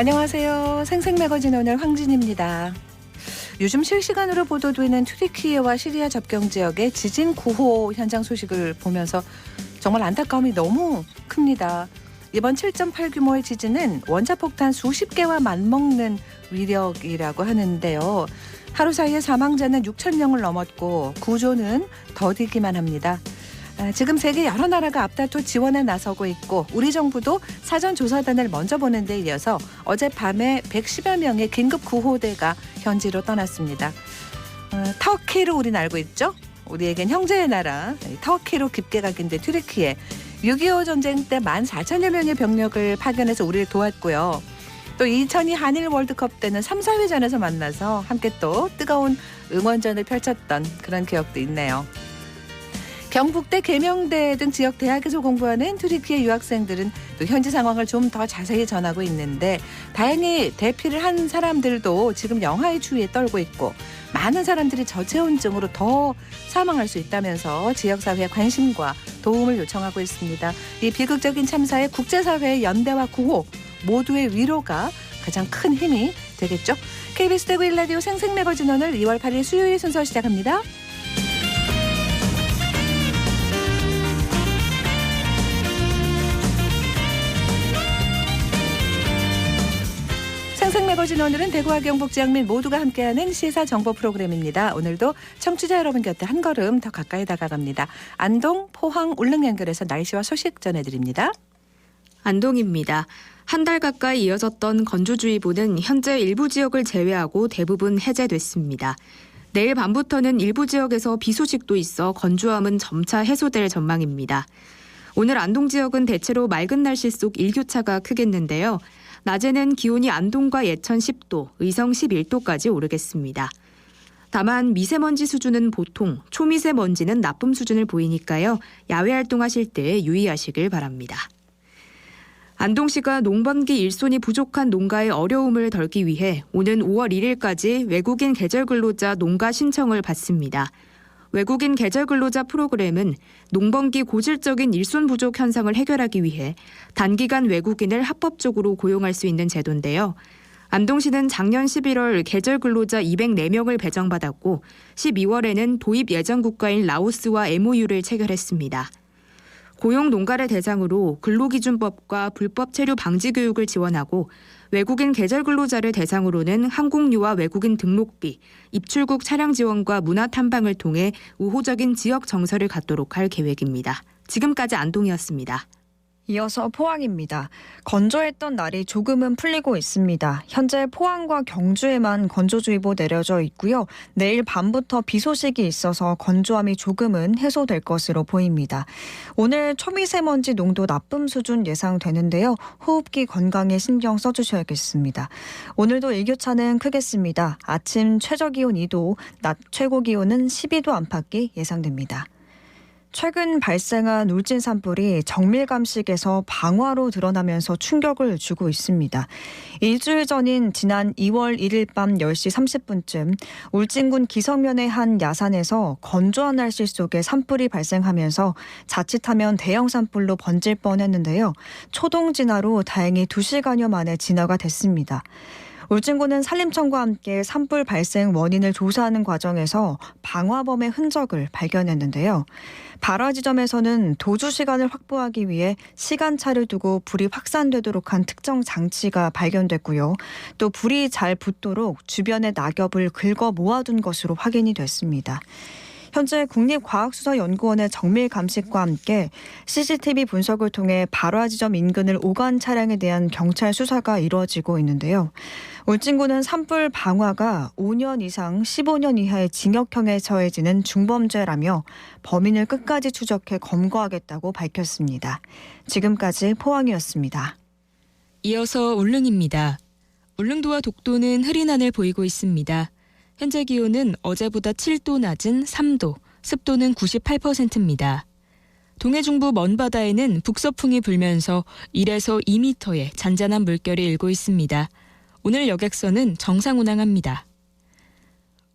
안녕하세요. 생생매거진 오늘 황진입니다. 요즘 실시간으로 보도되는 튀르키예와 시리아 접경 지역의 지진 구호 현장 소식을 보면서 정말 안타까움이 너무 큽니다. 이번 7.8 규모의 지진은 원자폭탄 수십 개와 맞먹는 위력이라고 하는데요. 하루 사이에 사망자는 6천 명을 넘었고 구조는 더디기만 합니다. 지금 세계 여러 나라가 앞다퉈 지원에 나서고 있고 우리 정부도 사전조사단을 먼저 보는 데 이어서 어젯밤에 110여 명의 긴급 구호대가 현지로 떠났습니다. 터키로 우리는 알고 있죠? 우리에겐 형제의 나라 터키로 깊게 각인된 튀르키예. 6.25 전쟁 때 14,000여 명의 병력을 파견해서 우리를 도왔고요. 또 2002 한일 월드컵 때는 3, 4회전에서 만나서 함께 또 뜨거운 응원전을 펼쳤던 그런 기억도 있네요. 경북대, 계명대 등 지역 대학에서 공부하는 튀르키예 유학생들은 또 현지 상황을 좀 더 자세히 전하고 있는데 다행히 대피를 한 사람들도 지금 영하의 추위에 떨고 있고 많은 사람들이 저체온증으로 더 사망할 수 있다면서 지역사회의 관심과 도움을 요청하고 있습니다. 이 비극적인 참사에 국제사회의 연대와 구호 모두의 위로가 가장 큰 힘이 되겠죠. KBS 대구 1라디오 생생매거진 오늘 2월 8일 수요일 순서 시작합니다. 생생매거진 오늘은 대구와 경북 지역 민 모두가 함께하는 시사정보 프로그램입니다. 오늘도 청취자 여러분 곁에 한 걸음 더 가까이 다가갑니다. 안동, 포항, 울릉 연결해서 날씨와 소식 전해드립니다. 안동입니다. 한 달 가까이 이어졌던 건조주의보는 현재 일부 지역을 제외하고 대부분 해제됐습니다. 내일 밤부터는 일부 지역에서 비 소식도 있어 건조함은 점차 해소될 전망입니다. 오늘 안동 지역은 대체로 맑은 날씨 속 일교차가 크겠는데요. 낮에는 기온이 안동과 예천 10도, 의성 11도까지 오르겠습니다. 다만 미세먼지 수준은 보통, 초미세먼지는 나쁨 수준을 보이니까요. 야외 활동하실 때 유의하시길 바랍니다. 안동시가 농번기 일손이 부족한 농가의 어려움을 덜기 위해 오는 5월 1일까지 외국인 계절근로자 농가 신청을 받습니다. 외국인 계절근로자 프로그램은 농번기 고질적인 일손 부족 현상을 해결하기 위해 단기간 외국인을 합법적으로 고용할 수 있는 제도인데요. 안동시는 작년 11월 계절근로자 204명을 배정받았고 12월에는 도입 예정 국가인 라오스와 MOU를 체결했습니다. 고용 농가를 대상으로 근로기준법과 불법 체류 방지 교육을 지원하고 외국인 계절 근로자를 대상으로는 항공료와 외국인 등록비, 입출국 차량 지원과 문화 탐방을 통해 우호적인 지역 정서를 갖도록 할 계획입니다. 지금까지 안동이었습니다. 이어서 포항입니다. 건조했던 날이 조금은 풀리고 있습니다. 현재 포항과 경주에만 건조주의보 내려져 있고요. 내일 밤부터 비 소식이 있어서 건조함이 조금은 해소될 것으로 보입니다. 오늘 초미세먼지 농도 나쁨 수준 예상되는데요. 호흡기 건강에 신경 써주셔야겠습니다. 오늘도 일교차는 크겠습니다. 아침 최저기온 2도, 낮 최고기온은 12도 안팎이 예상됩니다. 최근 발생한 울진 산불이 정밀감식에서 방화로 드러나면서 충격을 주고 있습니다. 일주일 전인 지난 2월 1일 밤 10시 30분쯤 울진군 기성면의 한 야산에서 건조한 날씨 속에 산불이 발생하면서 자칫하면 대형 산불로 번질 뻔했는데요. 초동 진화로 다행히 2시간여 만에 진화가 됐습니다. 울진군은 산림청과 함께 산불 발생 원인을 조사하는 과정에서 방화범의 흔적을 발견했는데요. 발화 지점에서는 도주 시간을 확보하기 위해 시간차를 두고 불이 확산되도록 한 특정 장치가 발견됐고요. 또 불이 잘 붙도록 주변의 낙엽을 긁어 모아둔 것으로 확인이 됐습니다. 현재 국립과학수사연구원의 정밀 감식과 함께 CCTV 분석을 통해 발화 지점 인근을 오간 차량에 대한 경찰 수사가 이루어지고 있는데요. 울진군은 산불 방화가 5년 이상 15년 이하의 징역형에 처해지는 중범죄라며 범인을 끝까지 추적해 검거하겠다고 밝혔습니다. 지금까지 포항이었습니다. 이어서 울릉입니다. 울릉도와 독도는 흐린 하늘 보이고 있습니다. 현재 기온은 어제보다 7도 낮은 3도, 습도는 98%입니다. 동해 중부 먼바다에는 북서풍이 불면서 1에서 2m의 잔잔한 물결이 일고 있습니다. 오늘 여객선은 정상 운항합니다.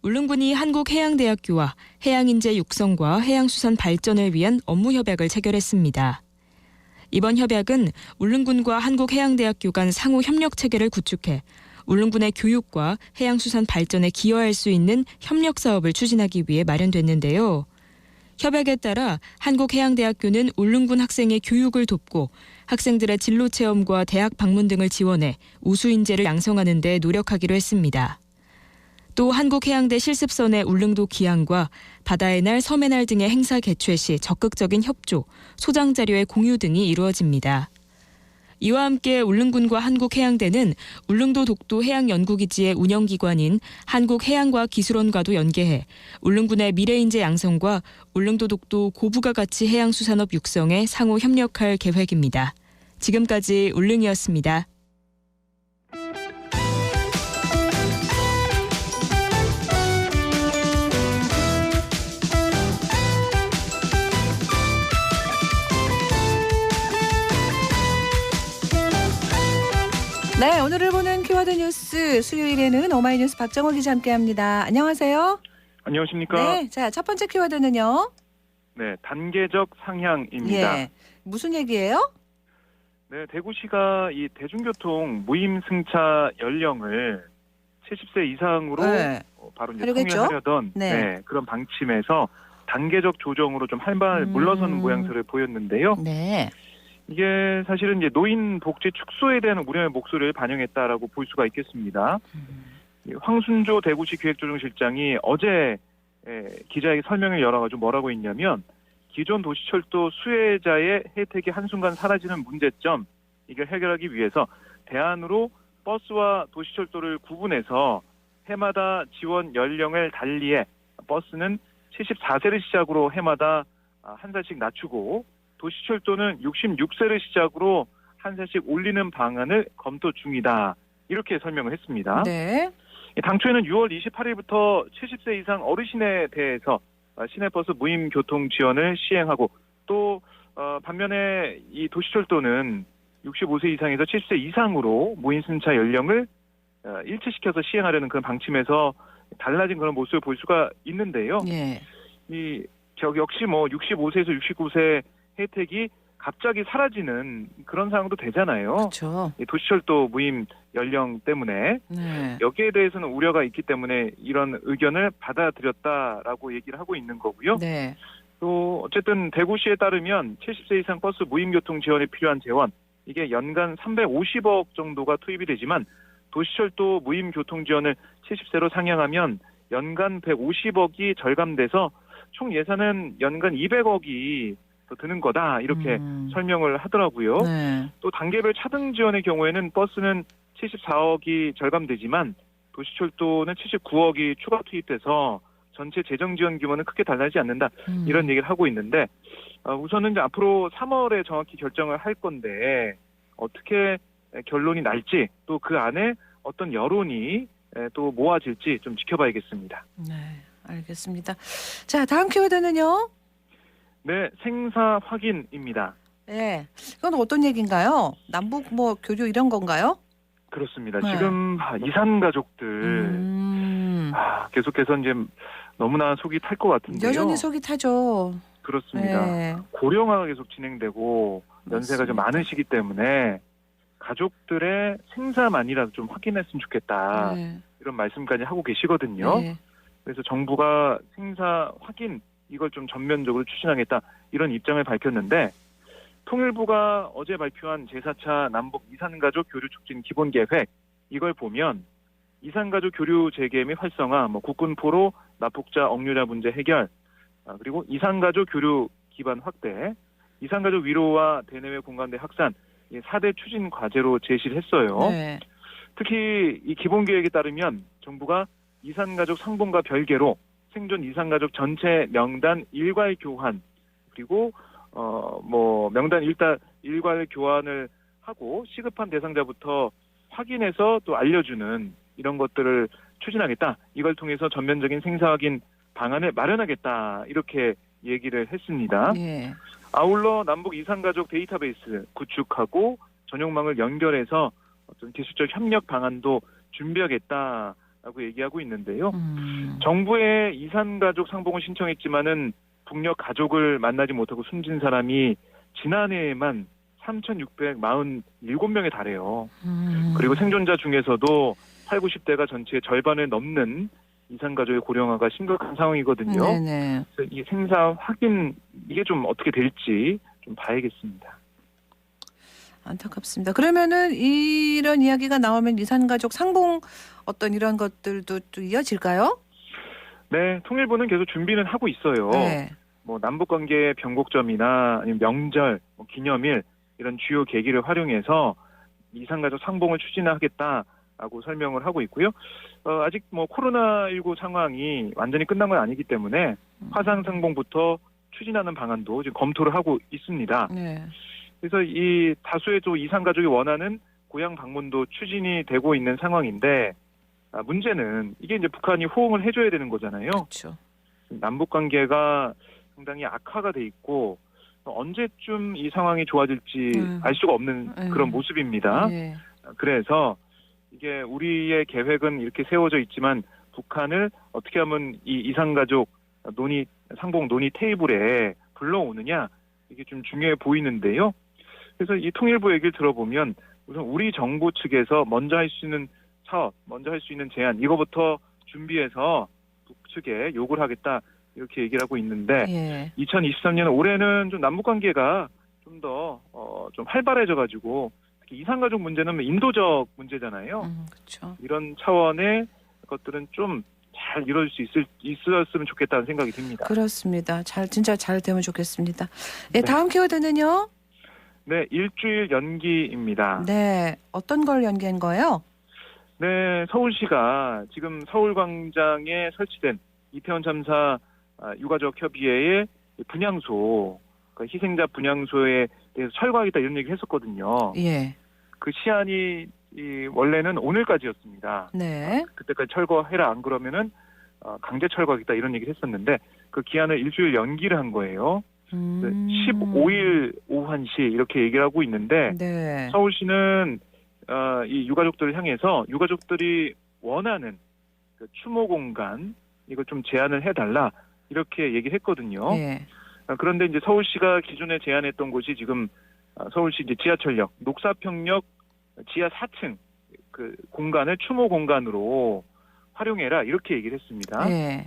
울릉군이 한국해양대학교와 해양인재 육성과 해양수산 발전을 위한 업무 협약을 체결했습니다. 이번 협약은 울릉군과 한국해양대학교 간 상호 협력 체계를 구축해 울릉군의 교육과 해양수산 발전에 기여할 수 있는 협력 사업을 추진하기 위해 마련됐는데요. 협약에 따라 한국해양대학교는 울릉군 학생의 교육을 돕고 학생들의 진로 체험과 대학 방문 등을 지원해 우수 인재를 양성하는 데 노력하기로 했습니다. 또 한국해양대 실습선의 울릉도 기항과 바다의 날, 섬의 날 등의 행사 개최 시 적극적인 협조, 소장 자료의 공유 등이 이루어집니다. 이와 함께 울릉군과 한국해양대는 울릉도 독도 해양연구기지의 운영기관인 한국해양과학기술원과도 연계해 울릉군의 미래인재 양성과 울릉도 독도 고부가 가치 해양수산업 육성에 상호 협력할 계획입니다. 지금까지 울릉이었습니다. 네, 오늘을 보는 키워드 뉴스 수요일에는 오마이뉴스 박정호 기자 함께합니다. 안녕하세요. 안녕하십니까? 네, 자, 첫 번째 키워드는요. 네, 단계적 상향입니다. 예, 무슨 얘기예요? 네, 대구시가 이 대중교통 무임 승차 연령을 70세 이상으로 네. 바로 이제 하려겠죠? 통일하려던 네. 그런 방침에서 단계적 조정으로 좀 한 발 물러서는 모양새를 보였는데요. 네. 이게 사실은 이제 노인 복지 축소에 대한 우려의 목소리를 반영했다라고 볼 수가 있겠습니다. 이 황순조 대구시 기획조정실장이 어제 기자에게 설명을 열어가지고 뭐라고 했냐면 기존 도시철도 수혜자의 혜택이 한순간 사라지는 문제점 이걸 해결하기 위해서 대안으로 버스와 도시철도를 구분해서 해마다 지원 연령을 달리해 버스는 74세를 시작으로 해마다 한 살씩 낮추고 도시철도는 66세를 시작으로 한 살씩 올리는 방안을 검토 중이다. 이렇게 설명을 했습니다. 네. 당초에는 6월 28일부터 70세 이상 어르신에 대해서 시내버스 무임 교통 지원을 시행하고 또 반면에 이 도시철도는 65세 이상에서 70세 이상으로 무임 승차 연령을 일치시켜서 시행하려는 그런 방침에서 달라진 그런 모습을 볼 수가 있는데요. 예. 역시 뭐 65세에서 69세 혜택이 갑자기 사라지는 그런 상황도 되잖아요. 그렇죠. 이 도시철도 무임 연령 때문에 네. 여기에 대해서는 우려가 있기 때문에 이런 의견을 받아들였다라고 얘기를 하고 있는 거고요. 네. 또 어쨌든 대구시에 따르면 70세 이상 버스 무임교통 지원에 필요한 재원 이게 연간 350억 정도가 투입이 되지만 도시철도 무임교통 지원을 70세로 상향하면 연간 150억이 절감돼서 총 예산은 연간 200억이 더 드는 거다 이렇게 설명을 하더라고요. 네. 또 단계별 차등 지원의 경우에는 버스는 74억이 절감되지만 도시철도는 79억이 추가 투입돼서 전체 재정 지원 규모는 크게 달라지지 않는다 이런 얘기를 하고 있는데 우선은 이제 앞으로 3월에 정확히 결정을 할 건데 어떻게 결론이 날지 또 그 안에 어떤 여론이 또 모아질지 좀 지켜봐야겠습니다. 네, 알겠습니다. 자, 다음 키워드는요. 네, 생사 확인입니다. 네, 이건 어떤 얘기인가요? 남북 뭐 교류 이런 건가요? 그렇습니다. 네. 지금 이산 가족들 계속해서 이제 너무나 속이 탈 것 같은데요. 여전히 속이 타죠. 그렇습니다. 네. 고령화가 계속 진행되고 연세가 좀 맞습니다. 많으시기 때문에 가족들의 생사만이라도 좀 확인했으면 좋겠다. 네. 이런 말씀까지 하고 계시거든요. 네. 그래서 정부가 생사 확인 이걸 좀 전면적으로 추진하겠다 이런 입장을 밝혔는데 통일부가 어제 발표한 제4차 남북 이산가족 교류 촉진 기본계획 이걸 보면 이산가족 교류 재개 및 활성화, 국군포로 납북자 억류자 문제 해결, 그리고 이산가족 교류 기반 확대, 이산가족 위로와 대내외 공감대 확산 4대 추진 과제로 제시를 했어요. 네. 특히 이 기본계획에 따르면 정부가 이산가족 상봉과 별개로 생존 이산가족 전체 명단 일괄 교환 그리고 명단 일괄 교환을 하고 시급한 대상자부터 확인해서 또 알려주는 이런 것들을 추진하겠다. 이걸 통해서 전면적인 생사 확인 방안을 마련하겠다. 이렇게 얘기를 했습니다. 네. 아울러 남북 이산가족 데이터베이스 구축하고 전용망을 연결해서 어떤 기술적 협력 방안도 준비하겠다라고 얘기하고 있는데요. 정부에 이산가족 상봉을 신청했지만은 북녘 가족을 만나지 못하고 숨진 사람이 지난해에만 3,647명에 달해요. 그리고 생존자 중에서도 8, 90대가 전체의 절반을 넘는 이산가족의 고령화가 심각한 상황이거든요. 네네. 그래서 이 생사 확인 이게 좀 어떻게 될지 좀 봐야겠습니다. 안타깝습니다. 그러면은 이런 이야기가 나오면 이산가족 상봉 어떤 이런 것들도 또 이어질까요? 네, 통일부는 계속 준비는 하고 있어요. 네. 뭐 남북관계 변곡점이나 아니면 명절, 뭐 기념일 이런 주요 계기를 활용해서 이산가족 상봉을 추진하겠다라고 설명을 하고 있고요. 아직 뭐 코로나19 상황이 완전히 끝난 건 아니기 때문에 화상 상봉부터 추진하는 방안도 지금 검토를 하고 있습니다. 네. 그래서 이 다수의 또 이산가족이 원하는 고향 방문도 추진이 되고 있는 상황인데 문제는 이게 이제 북한이 호응을 해줘야 되는 거잖아요. 그렇죠. 남북 관계가 상당히 악화가 돼 있고 언제쯤 이 상황이 좋아질지 알 수가 없는 그런 모습입니다. 네. 그래서 이게 우리의 계획은 이렇게 세워져 있지만 북한을 어떻게 하면 이 이산가족 논의 상봉 논의 테이블에 불러오느냐 이게 좀 중요해 보이는데요. 그래서 이 통일부 얘기를 들어보면 우선 우리 정부 측에서 먼저 할 수 있는 사업, 먼저 할 수 있는 제안 이거부터 준비해서 북측에 요구를 하겠다 이렇게 얘기를 하고 있는데 예. 2023년 올해는 좀 남북 관계가 좀 더 좀 활발해져 가지고 특히 이산가족 문제는 인도적 문제잖아요. 그렇죠. 이런 차원의 것들은 좀 잘 이루어질 수 있었으면 좋겠다는 생각이 듭니다. 그렇습니다. 진짜 잘 되면 좋겠습니다. 예, 다음 키워드는요? 네, 일주일 연기입니다. 네, 어떤 걸 연기한 거예요? 네, 서울시가 지금 서울광장에 설치된 이태원 참사 유가족 협의회의 분향소, 그러니까 희생자 분향소에 대해서 철거하겠다 이런 얘기를 했었거든요. 예. 그 시한이 원래는 오늘까지였습니다. 네. 그때까지 철거해라 안 그러면은 강제 철거하겠다 이런 얘기를 했었는데 그 기한을 일주일 연기를 한 거예요. 15일 오후 1시 이렇게 얘기를 하고 있는데 네. 서울시는 이 유가족들을 향해서 유가족들이 원하는 그 추모 공간 이걸 좀 제안을 해달라 이렇게 얘기를 했거든요. 예. 그런데 이제 서울시가 기존에 제안했던 곳이 지금 서울시 이제 지하철역 녹사평역 지하 4층 그 공간을 추모 공간으로 활용해라 이렇게 얘기를 했습니다. 예.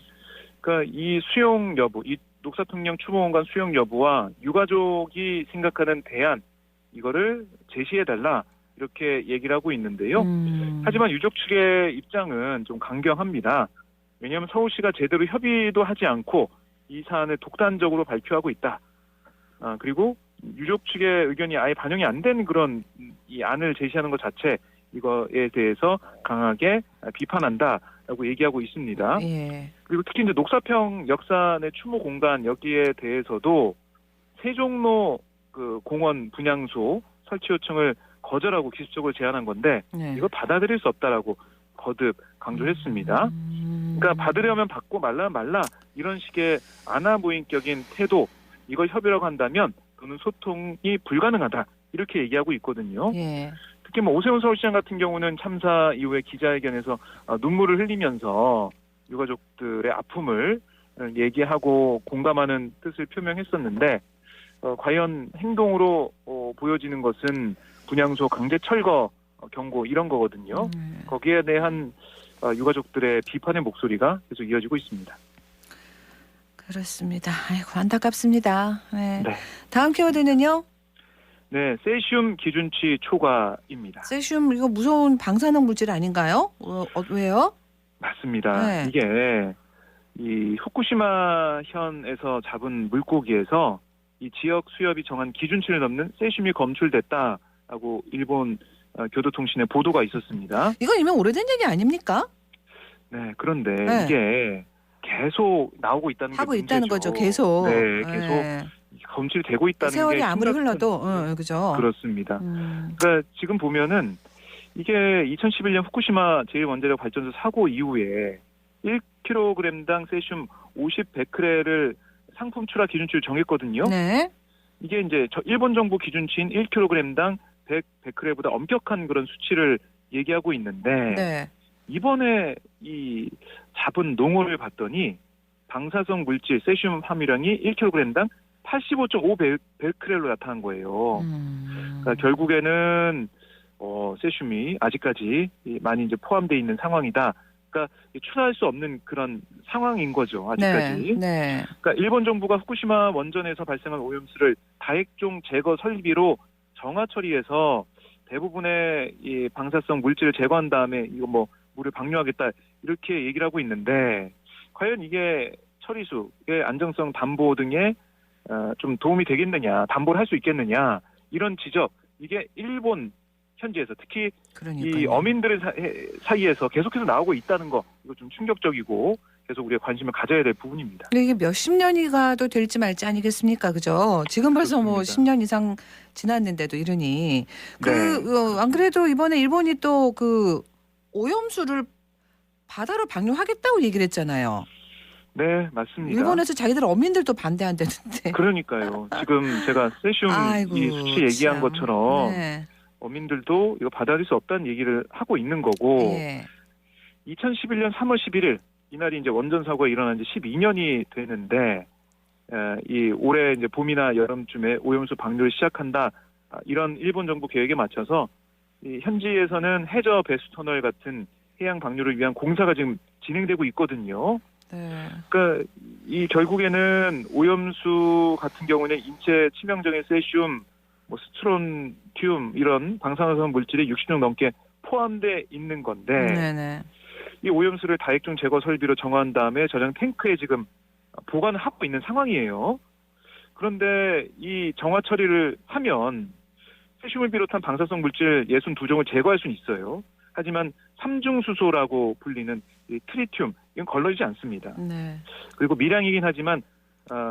그러니까 이 수용 여부, 이 녹사평역 추모 공간 수용 여부와 유가족이 생각하는 대안 이거를 제시해달라 이렇게 얘기를 하고 있는데요. 하지만 유족 측의 입장은 좀 강경합니다. 왜냐하면 서울시가 제대로 협의도 하지 않고 이 사안을 독단적으로 발표하고 있다. 그리고 유족 측의 의견이 아예 반영이 안 된 그런 이 안을 제시하는 것 자체 이거에 대해서 강하게 비판한다라고 얘기하고 있습니다. 예. 그리고 특히 이제 녹사평 역산의 추모 공간 여기에 대해서도 세종로 그 공원 분향소 설치 요청을 거절하고 기습적으로 제안한 건데 네. 이거 받아들일 수 없다라고 거듭 강조했습니다. 그러니까 받으려면 받고 말라면 말라 이런 식의 아나무인격인 태도 이걸 협의라고 한다면 그는 소통이 불가능하다 이렇게 얘기하고 있거든요. 예. 특히 뭐 오세훈 서울시장 같은 경우는 참사 이후에 기자회견에서 눈물을 흘리면서 유가족들의 아픔을 얘기하고 공감하는 뜻을 표명했었는데 과연 행동으로 보여지는 것은 분향소 강제 철거 경고 이런 거거든요. 거기에 대한 유가족들의 비판의 목소리가 계속 이어지고 있습니다. 그렇습니다. 아이고 안타깝습니다. 네. 네. 다음 키워드는요? 네, 세슘 기준치 초과입니다. 세슘 이거 무서운 방사능 물질 아닌가요? 왜요? 맞습니다. 네. 이게 이 후쿠시마현에서 잡은 물고기에서 이 지역 수협이 정한 기준치를 넘는 세슘이 검출됐다라고 일본 교도통신에 보도가 있었습니다. 이건 이미 오래된 얘기 아닙니까? 네, 그런데 네. 이게 계속 나오고 있다는 게 하고 문제죠. 있다는 거죠. 계속. 네, 계속 네. 검출되고 있다는 게 세월이 아무리 심각한- 흘러도 그죠? 그렇습니다. 그러니까 지금 보면은 이게 2011년 후쿠시마 제1원자력 발전소 사고 이후에 1kg당 세슘 50베크렐을 상품 출하 기준치를 정했거든요. 네. 이게 이제 일본 정부 기준치인 1kg당 100베크렐보다 엄격한 그런 수치를 얘기하고 있는데 네. 이번에 이 잡은 농어를 봤더니 방사성 물질 세슘 함유량이 1kg당 85.5베크렐로 나타난 거예요. 그러니까 결국에는 세슘이 아직까지 많이 이제 포함되어 있는 상황이다. 그러니까 추가할 수 없는 그런 상황인 거죠. 아직까지. 네. 그러니까 일본 정부가 후쿠시마 원전에서 발생한 오염수를 다액종 제거 설비로 정화 처리해서 대부분의 이 방사성 물질을 제거한 다음에 이거 뭐 물을 방류하겠다 이렇게 얘기를 하고 있는데 과연 이게 처리수의 안정성 담보 등에 좀 도움이 되겠느냐, 담보를 할 수 있겠느냐 이런 지적 이게 일본 현지에서 특히 그러니까요. 이 어민들의 사이에서 계속해서 나오고 있다는 거 이거 좀 충격적이고 계속 우리가 관심을 가져야 될 부분입니다. 근데 이게 몇십 년이 가도 될지 말지 아니겠습니까? 그죠? 지금 벌써 뭐 그렇습니다. 10년 이상 지났는데도 이러니. 네. 안 그래도 이번에 일본이 또 그 오염수를 바다로 방류하겠다고 얘기를 했잖아요. 네, 맞습니다. 일본에서 자기들 어민들도 반대한다는데. 그러니까요. 지금 제가 세슘 아이고, 이 수치 얘기한 참. 것처럼 네. 어민들도 이거 받아들일 수 없다는 얘기를 하고 있는 거고 예. 2011년 3월 11일 이날이 이제 원전 사고가 일어난 지 12년이 되는데 이 올해 이제 봄이나 여름쯤에 오염수 방류를 시작한다 이런 일본 정부 계획에 맞춰서 이 현지에서는 해저 배수 터널 같은 해양 방류를 위한 공사가 지금 진행되고 있거든요. 네. 그러니까 이 결국에는 오염수 같은 경우는 인체 치명적인 세슘, 뭐 스트론튬 이런 방사능 물질이 60종 넘게 포함돼 있는 건데 네네. 이 오염수를 다액종 제거 설비로 정화한 다음에 저장 탱크에 지금 보관을 하고 있는 상황이에요. 그런데 이 정화 처리를 하면 세슘을 비롯한 방사성 물질 62종을 제거할 수는 있어요. 하지만 삼중수소라고 불리는 이 트리튬 이건 걸러지지 않습니다. 네. 그리고 미량이긴 하지만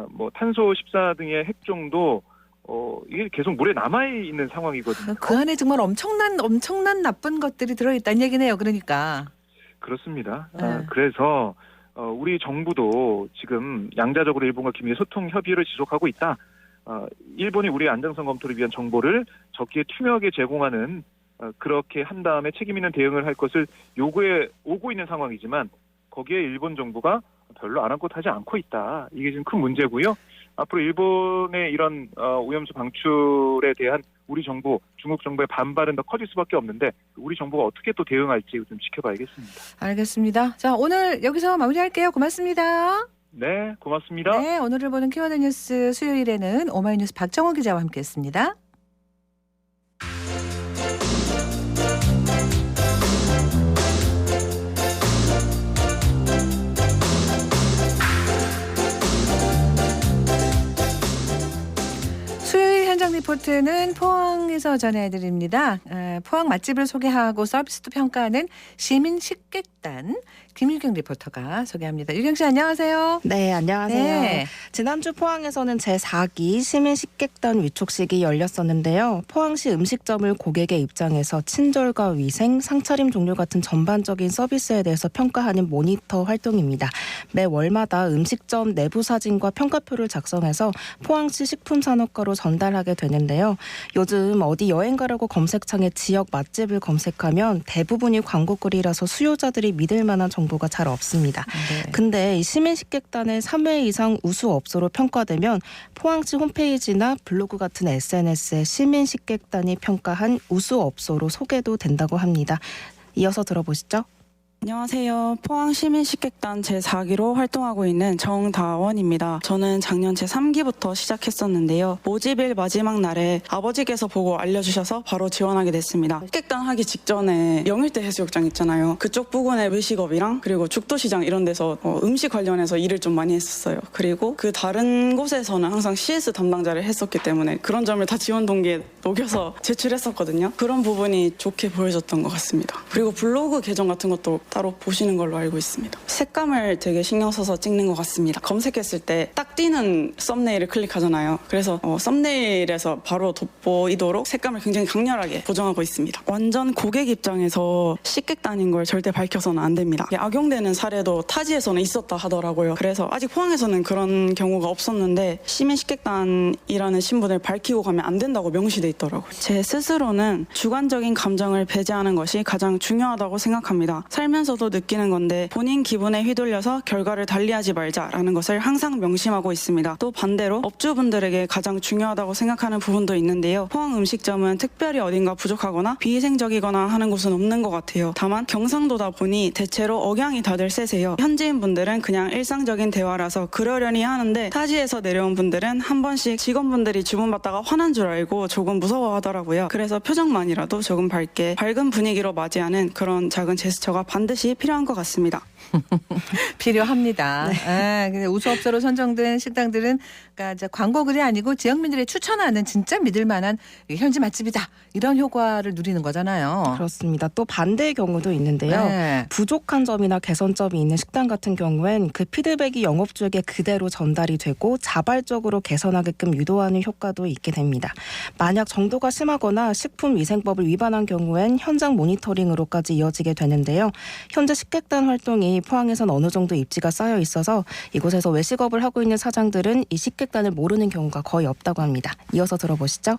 뭐 탄소 14 등의 핵종도 이게 계속 물에 남아 있는 상황이거든요. 그 안에 정말 엄청난 나쁜 것들이 들어있다는 얘기네요. 그러니까. 그렇습니다. 네. 그래서 우리 정부도 지금 양자적으로 일본과 긴밀히 소통 협의를 지속하고 있다. 일본이 우리의 안정성 검토를 위한 정보를 적기에 투명하게 제공하는 그렇게 한 다음에 책임 있는 대응을 할 것을 요구해 오고 있는 상황이지만 거기에 일본 정부가 별로 아랑곳하지 않고 있다. 이게 지금 큰 문제고요. 앞으로 일본의 이런 오염수 방출에 대한 우리 정부, 중국 정부의 반발은 더 커질 수밖에 없는데 우리 정부가 어떻게 또 대응할지 좀 지켜봐야겠습니다. 알겠습니다. 자, 오늘 여기서 마무리할게요. 고맙습니다. 네, 고맙습니다. 네, 오늘을 보는 키워드 뉴스 수요일에는 오마이뉴스 박정호 기자와 함께했습니다. 수요일 현장 리포트는 포항에서 전해드립니다. 포항 맛집을 소개하고 서비스도 평가하는 시민 식객단 김유경 리포터가 소개합니다. 유경 씨 안녕하세요. 네, 안녕하세요. 네. 지난주 포항에서는 제4기 시민식객단 위촉식이 열렸었는데요. 포항시 음식점을 고객의 입장에서 친절과 위생, 상차림 종류 같은 전반적인 서비스에 대해서 평가하는 모니터 활동입니다. 매 월마다 음식점 내부 사진과 평가표를 작성해서 포항시 식품산업과로 전달하게 되는데요. 요즘 어디 여행 가려고 검색창에 지역 맛집을 검색하면 대부분이 광고글이라서 수요자들이 믿을 만한 정보가 잘 없습니다. 네. 근데 이 시민식객단의 3회 이상 우수업소로 평가되면 포항시 홈페이지나 블로그 같은 SNS에 시민식객단이 평가한 우수업소로 소개도 된다고 합니다. 이어서 들어보시죠. 안녕하세요. 포항시민식객단 제4기로 활동하고 있는 정다원입니다. 저는 작년 제3기부터 시작했었는데요. 모집일 마지막 날에 아버지께서 보고 알려주셔서 바로 지원하게 됐습니다. 식객단 하기 직전에 영일대 해수욕장 있잖아요. 그쪽 부근에 외식업이랑 그리고 죽도시장 이런 데서 음식 관련해서 일을 좀 많이 했었어요. 그리고 그 다른 곳에서는 항상 CS 담당자를 했었기 때문에 그런 점을 다 지원 동기에 녹여서 제출했었거든요. 그런 부분이 좋게 보여졌던 것 같습니다. 그리고 블로그 계정 같은 것도 따로 보시는 걸로 알고 있습니다. 색감을 되게 신경 써서 찍는 것 같습니다. 검색했을 때 딱 띄는 썸네일을 클릭하잖아요. 그래서 썸네일에서 바로 돋보이도록 색감을 굉장히 강렬하게 보정하고 있습니다. 완전 고객 입장에서 식객단인 걸 절대 밝혀서는 안 됩니다. 악용되는 사례도 타지에서는 있었다 하더라고요. 그래서 아직 포항에서는 그런 경우가 없었는데 시민식객단이라는 신분을 밝히고 가면 안 된다고 명시돼 있더라고요. 제 스스로는 주관적인 감정을 배제하는 것이 가장 중요하다고 생각합니다. 삶은 하면서도 느끼는 건데 본인 기분에 휘둘려서 결과를 달리하지 말자라는 것을 항상 명심하고 있습니다. 또 반대로 업주분들에게 가장 중요하다고 생각하는 부분도 있는데요. 포항 음식점은 특별히 어딘가 부족하거나 비위생적이거나 하는 곳은 없는 것 같아요. 다만 경상도다 보니 대체로 억양이 다들 세세요. 현지인 분들은 그냥 일상적인 대화라서 그러려니 하는데 타지에서 내려온 분들은 한 번씩 직원분들이 주문받다가 화난 줄 알고 조금 무서워하더라고요. 그래서 표정만이라도 조금 밝은 분위기로 맞이하는 그런 작은 제스처가 반드시 필요한 것 같습니다. 필요합니다. 근데 우수업소로 선정된 식당들은 그러니까 이제 광고글이 아니고 지역민들이 추천하는 진짜 믿을 만한 현지 맛집이다. 이런 효과를 누리는 거잖아요. 그렇습니다. 또 반대의 경우도 있는데요. 네. 부족한 점이나 개선점이 있는 식당 같은 경우엔 그 피드백이 영업주에게 그대로 전달이 되고 자발적으로 개선하게끔 유도하는 효과도 있게 됩니다. 만약 정도가 심하거나 식품위생법을 위반한 경우엔 현장 모니터링으로까지 이어지게 되는데요. 현재 식객단 활동이 포항에선 어느 정도 입지가 쌓여 있어서 이곳에서 외식업을 하고 있는 사장들은 이 식객단을 모르는 경우가 거의 없다고 합니다. 이어서 들어보시죠.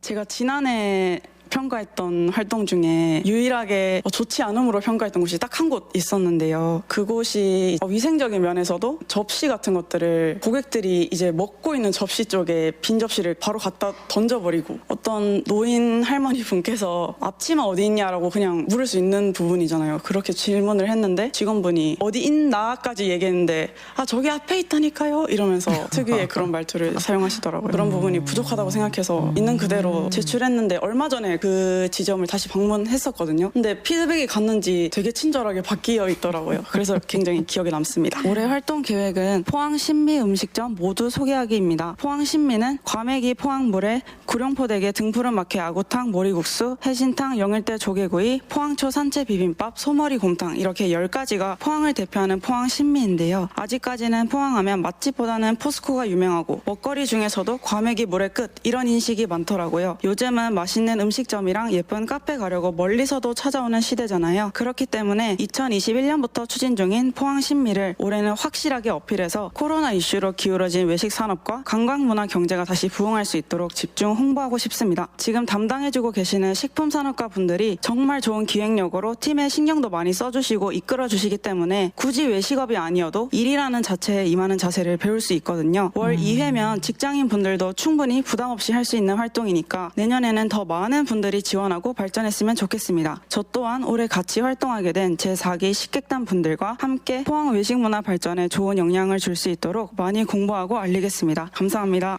제가 지난해 평가했던 활동 중에 유일하게 좋지 않음으로 평가했던 곳이 딱 한 곳 있었는데요. 그곳이 위생적인 면에서도 접시 같은 것들을 고객들이 이제 먹고 있는 접시 쪽에 빈 접시를 바로 갖다 던져버리고 어떤 노인 할머니 분께서 앞치마 어디 있냐라고 그냥 물을 수 있는 부분이잖아요. 그렇게 질문을 했는데 직원분이 어디 있나까지 얘기했는데 저기 앞에 있다니까요 이러면서 특유의 그런 말투를 사용하시더라고요. 그런 부분이 부족하다고 생각해서 있는 그대로 제출했는데 얼마 전에 그 지점을 다시 방문했었거든요. 근데 피드백이 갔는지 되게 친절하게 바뀌어 있더라고요. 그래서 굉장히 기억에 남습니다. 올해 활동 계획은 포항 신미 음식점 모두 소개하기입니다. 포항 신미는 과메기 포항물회, 구룡포대게 등푸른 마케 아구탕 모리국수, 해신탕 영일대 조개구이, 포항초 산채 비빔밥, 소머리 곰탕 이렇게 10가지가 포항을 대표하는 포항 신미인데요. 아직까지는 포항하면 맛집보다는 포스코가 유명하고 먹거리 중에서도 과메기 물의 끝 이런 인식이 많더라고요. 요즘은 맛있는 음식점이랑 예쁜 카페 가려고 멀리서도 찾아오는 시대잖아요. 그렇기 때문에 2021년부터 추진 중인 포항 신미를 올해는 확실하게 어필해서 코로나 이슈로 기울어진 외식 산업과 관광문화 경제가 다시 부흥할 수 있도록 집중 홍보하고 싶습니다. 지금 담당해주고 계시는 식품산업가 분들이 정말 좋은 기획력으로 팀에 신경도 많이 써주시고 이끌어주시기 때문에 굳이 외식업이 아니어도 일이라는 자체에 임하는 자세를 배울 수 있거든요. 월 2회면 직장인 분들도 충분히 부담 없이 할 수 있는 활동이니까 내년에는 더 많은 분들이 지원하고 발전했으면 좋겠습니다. 저 또한 올해 같이 활동하게 된 제4기 식객단 분들과 함께 포항 외식 문화 발전에 좋은 영향을 줄 수 있도록 많이 공부하고 알리겠습니다. 감사합니다.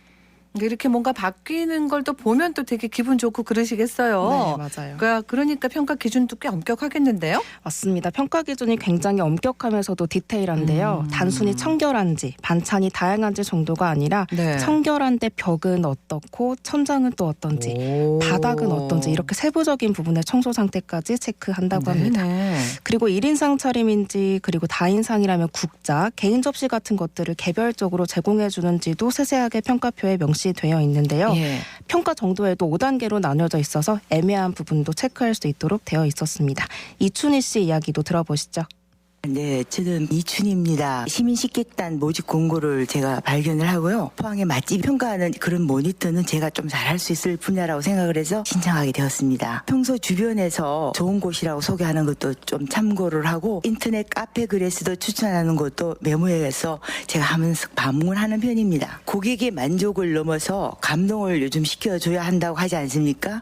이렇게 뭔가 바뀌는 걸 또 보면 또 되게 기분 좋고 그러시겠어요. 네, 맞아요. 그러니까 평가 기준도 꽤 엄격하겠는데요? 맞습니다. 평가 기준이 굉장히 엄격하면서도 디테일한데요. 단순히 청결한지 반찬이 다양한지 정도가 아니라 네. 청결한데 벽은 어떻고 천장은 또 어떤지 바닥은 어떤지 이렇게 세부적인 부분의 청소 상태까지 체크한다고 합니다. 네네. 그리고 1인상 차림인지 그리고 다인상이라면 국자, 개인 접시 같은 것들을 개별적으로 제공해 주는지도 세세하게 평가표에 명시되어 있는데요. 예. 평가 정도에도 5단계로 나뉘어져 있어서 애매한 부분도 체크할 수 있도록 되어 있었습니다. 이춘희 씨 이야기도 들어보시죠. 네, 저는 이춘희입니다. 시민식객단 모집 공고를 제가 발견을 하고요. 포항의 맛집 평가하는 그런 모니터는 제가 좀 잘할 수 있을 분야라고 생각을 해서 신청하게 되었습니다. 평소 주변에서 좋은 곳이라고 소개하는 것도 좀 참고를 하고 인터넷 카페 글에서도 추천하는 것도 메모해서 제가 하면서 반문을 하는 편입니다. 고객의 만족을 넘어서 감동을 요즘 시켜줘야 한다고 하지 않습니까?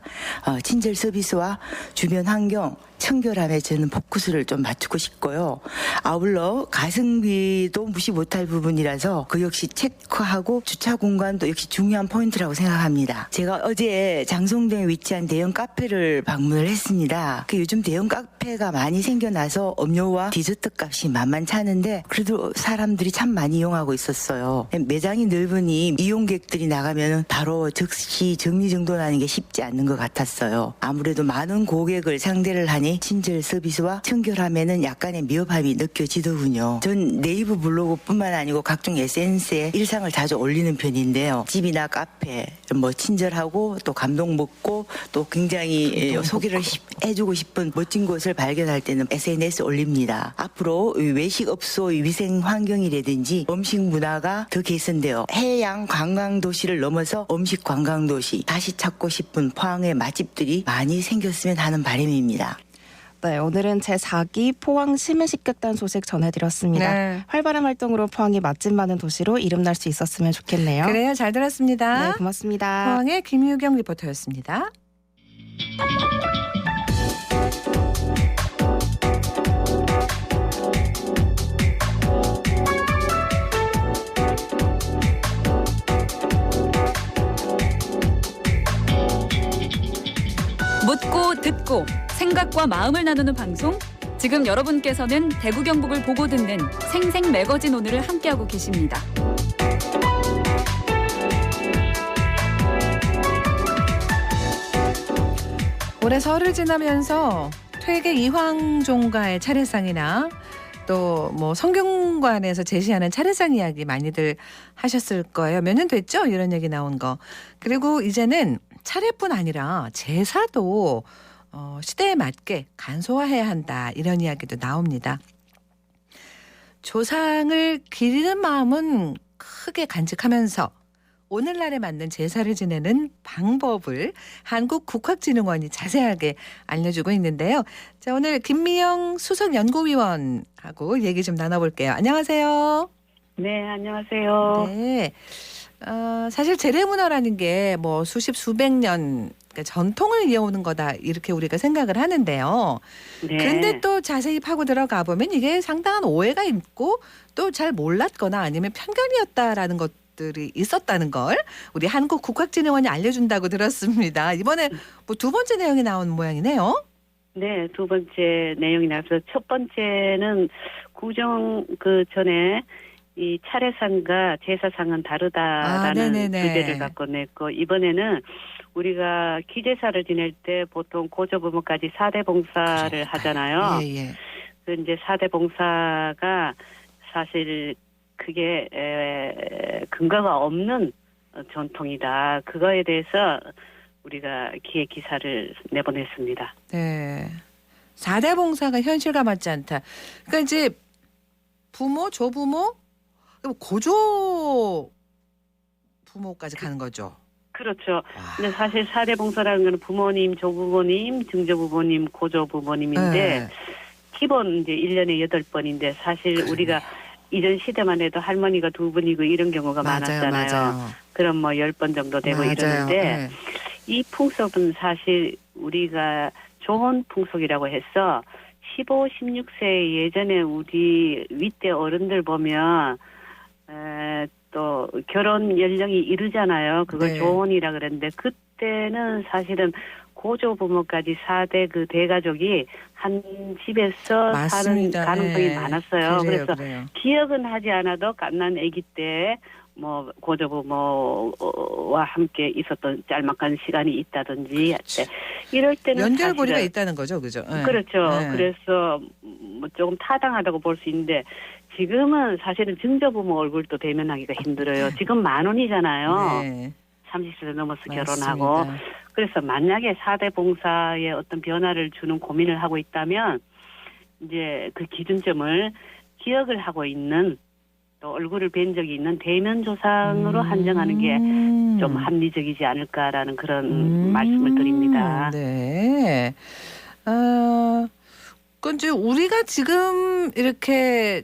친절 서비스와 주변 환경, 청결함에 저는 포커스를 좀 맞추고 싶고요. 아울러 가성비도 무시 못할 부분이라서 그 역시 체크하고 주차 공간도 역시 중요한 포인트라고 생각합니다. 제가 어제 장송동에 위치한 대형 카페를 방문을 했습니다. 요즘 대형 카페가 많이 생겨나서 음료와 디저트 값이 만만찮은데 그래도 사람들이 참 많이 이용하고 있었어요. 매장이 넓으니 이용객들이 나가면 바로 즉시 정리정돈하는 게 쉽지 않는 것 같았어요. 아무래도 많은 고객을 상대를 하니 친절 서비스와 청결함에는 약간의 미흡함이 느껴지더군요. 전 네이버 블로그뿐만 아니고 각종 SNS에 일상을 자주 올리는 편인데요. 집이나 카페, 친절하고 또 감동 먹고 또 굉장히 소개를 해주고 싶은 멋진 곳을 발견할 때는 SNS 올립니다. 앞으로 외식업소의 위생 환경이라든지 음식 문화가 더 개선되어 해양 관광도시를 넘어서 음식 관광도시 다시 찾고 싶은 포항의 맛집들이 많이 생겼으면 하는 바람입니다. 네, 오늘은 제4기 포항 시민식객단 소식 전해드렸습니다. 네. 활발한 활동으로 포항이 맛집 많은 도시로 이름날 수 있었으면 좋겠네요. 그래요. 잘 들었습니다. 네, 고맙습니다. 포항의 김유경 리포터였습니다. 묻고 듣고 생각과 마음을 나누는 방송. 지금 여러분께서는 대구 경북을 보고 듣는 생생 매거진 오늘을 함께하고 계십니다. 올해 설을 지나면서 퇴계 이황종가의 차례상이나 또 뭐 성균관에서 제시하는 차례상 이야기 많이들 하셨을 거예요. 몇 년 됐죠? 이런 얘기 나온 거. 그리고 이제는 차례뿐 아니라 제사도 시대에 맞게 간소화해야 한다. 이런 이야기도 나옵니다. 조상을 기리는 마음은 크게 간직하면서 오늘날에 맞는 제사를 지내는 방법을 한국국학진흥원이 자세하게 알려주고 있는데요. 자, 오늘 김미영 수석연구위원하고 얘기 좀 나눠볼게요. 안녕하세요. 네, 안녕하세요. 네. 사실 제례문화라는 게 뭐 수십 수백 년 그러니까 전통을 이어오는 거다 이렇게 우리가 생각을 하는데요. 네. 그런데 또 자세히 파고 들어가 보면 이게 상당한 오해가 있고 또 잘 몰랐거나 아니면 편견이었다라는 것들이 있었다는 걸 우리 한국국학진흥원이 알려준다고 들었습니다. 이번에 뭐 두 번째 내용이 나온 모양이네요. 네, 두 번째 내용이 나서 첫 번째는 구정 그 전에 이 차례상과 제사상은 다르다라는 네네네. 주제를 갖고 냈고 이번에는 우리가 기제사를 지낼 때 보통 고조부모까지 4대 봉사를 하잖아요. 예. 그 이제 4대 봉사가 사실 그게 근거가 없는 전통이다. 그거에 대해서 우리가 기획 기사를 내보냈습니다. 네. 4대 봉사가 현실과 맞지 않다. 그러니까 이제 부모, 조부모, 그리고 고조 부모까지 가는 거죠. 그렇죠. 근데 사실 4대 봉사라는 건 부모님, 조부모님, 증조부모님, 고조부모님인데 네. 기본 이제 1년에 8번인데 사실 그러네. 우리가 이전 시대만 해도 할머니가 2분이고 이런 경우가 많았잖아요. 맞아요. 그럼 뭐 10번 정도 되고 맞아요. 이러는데 네. 이 풍속은 사실 우리가 좋은 풍속이라고 해서 15, 16세 예전에 우리 윗대 어른들 보면 또 결혼 연령이 이르잖아요. 그걸 네. 조혼이라 그랬는데 그때는 사실은 고조부모까지 4대 그 대가족이 한 집에서 사는 맞습니다. 가능성이 네. 많았어요. 그래서 그래요. 기억은 하지 않아도 갓난 아기 때 뭐 고조부모와 함께 있었던 짤막한 시간이 있다든지 이럴 때는 연결고리가 사실은 있다는 거죠, 그죠? 네. 그렇죠. 네. 그래서 뭐 조금 타당하다고 볼 수 있는데 지금은 사실은 증조부모 얼굴도 대면하기가 힘들어요. 지금 만원이잖아요. 네. 30세 넘어서 맞습니다. 결혼하고. 그래서 만약에 4대 봉사에 어떤 변화를 주는 고민을 하고 있다면 이제 그 기준점을 기억을 하고 있는 또 얼굴을 뵌 적이 있는 대면 조상으로 한정하는 게 좀 합리적이지 않을까라는 그런 말씀을 드립니다. 네. 그건 우리가 지금 이렇게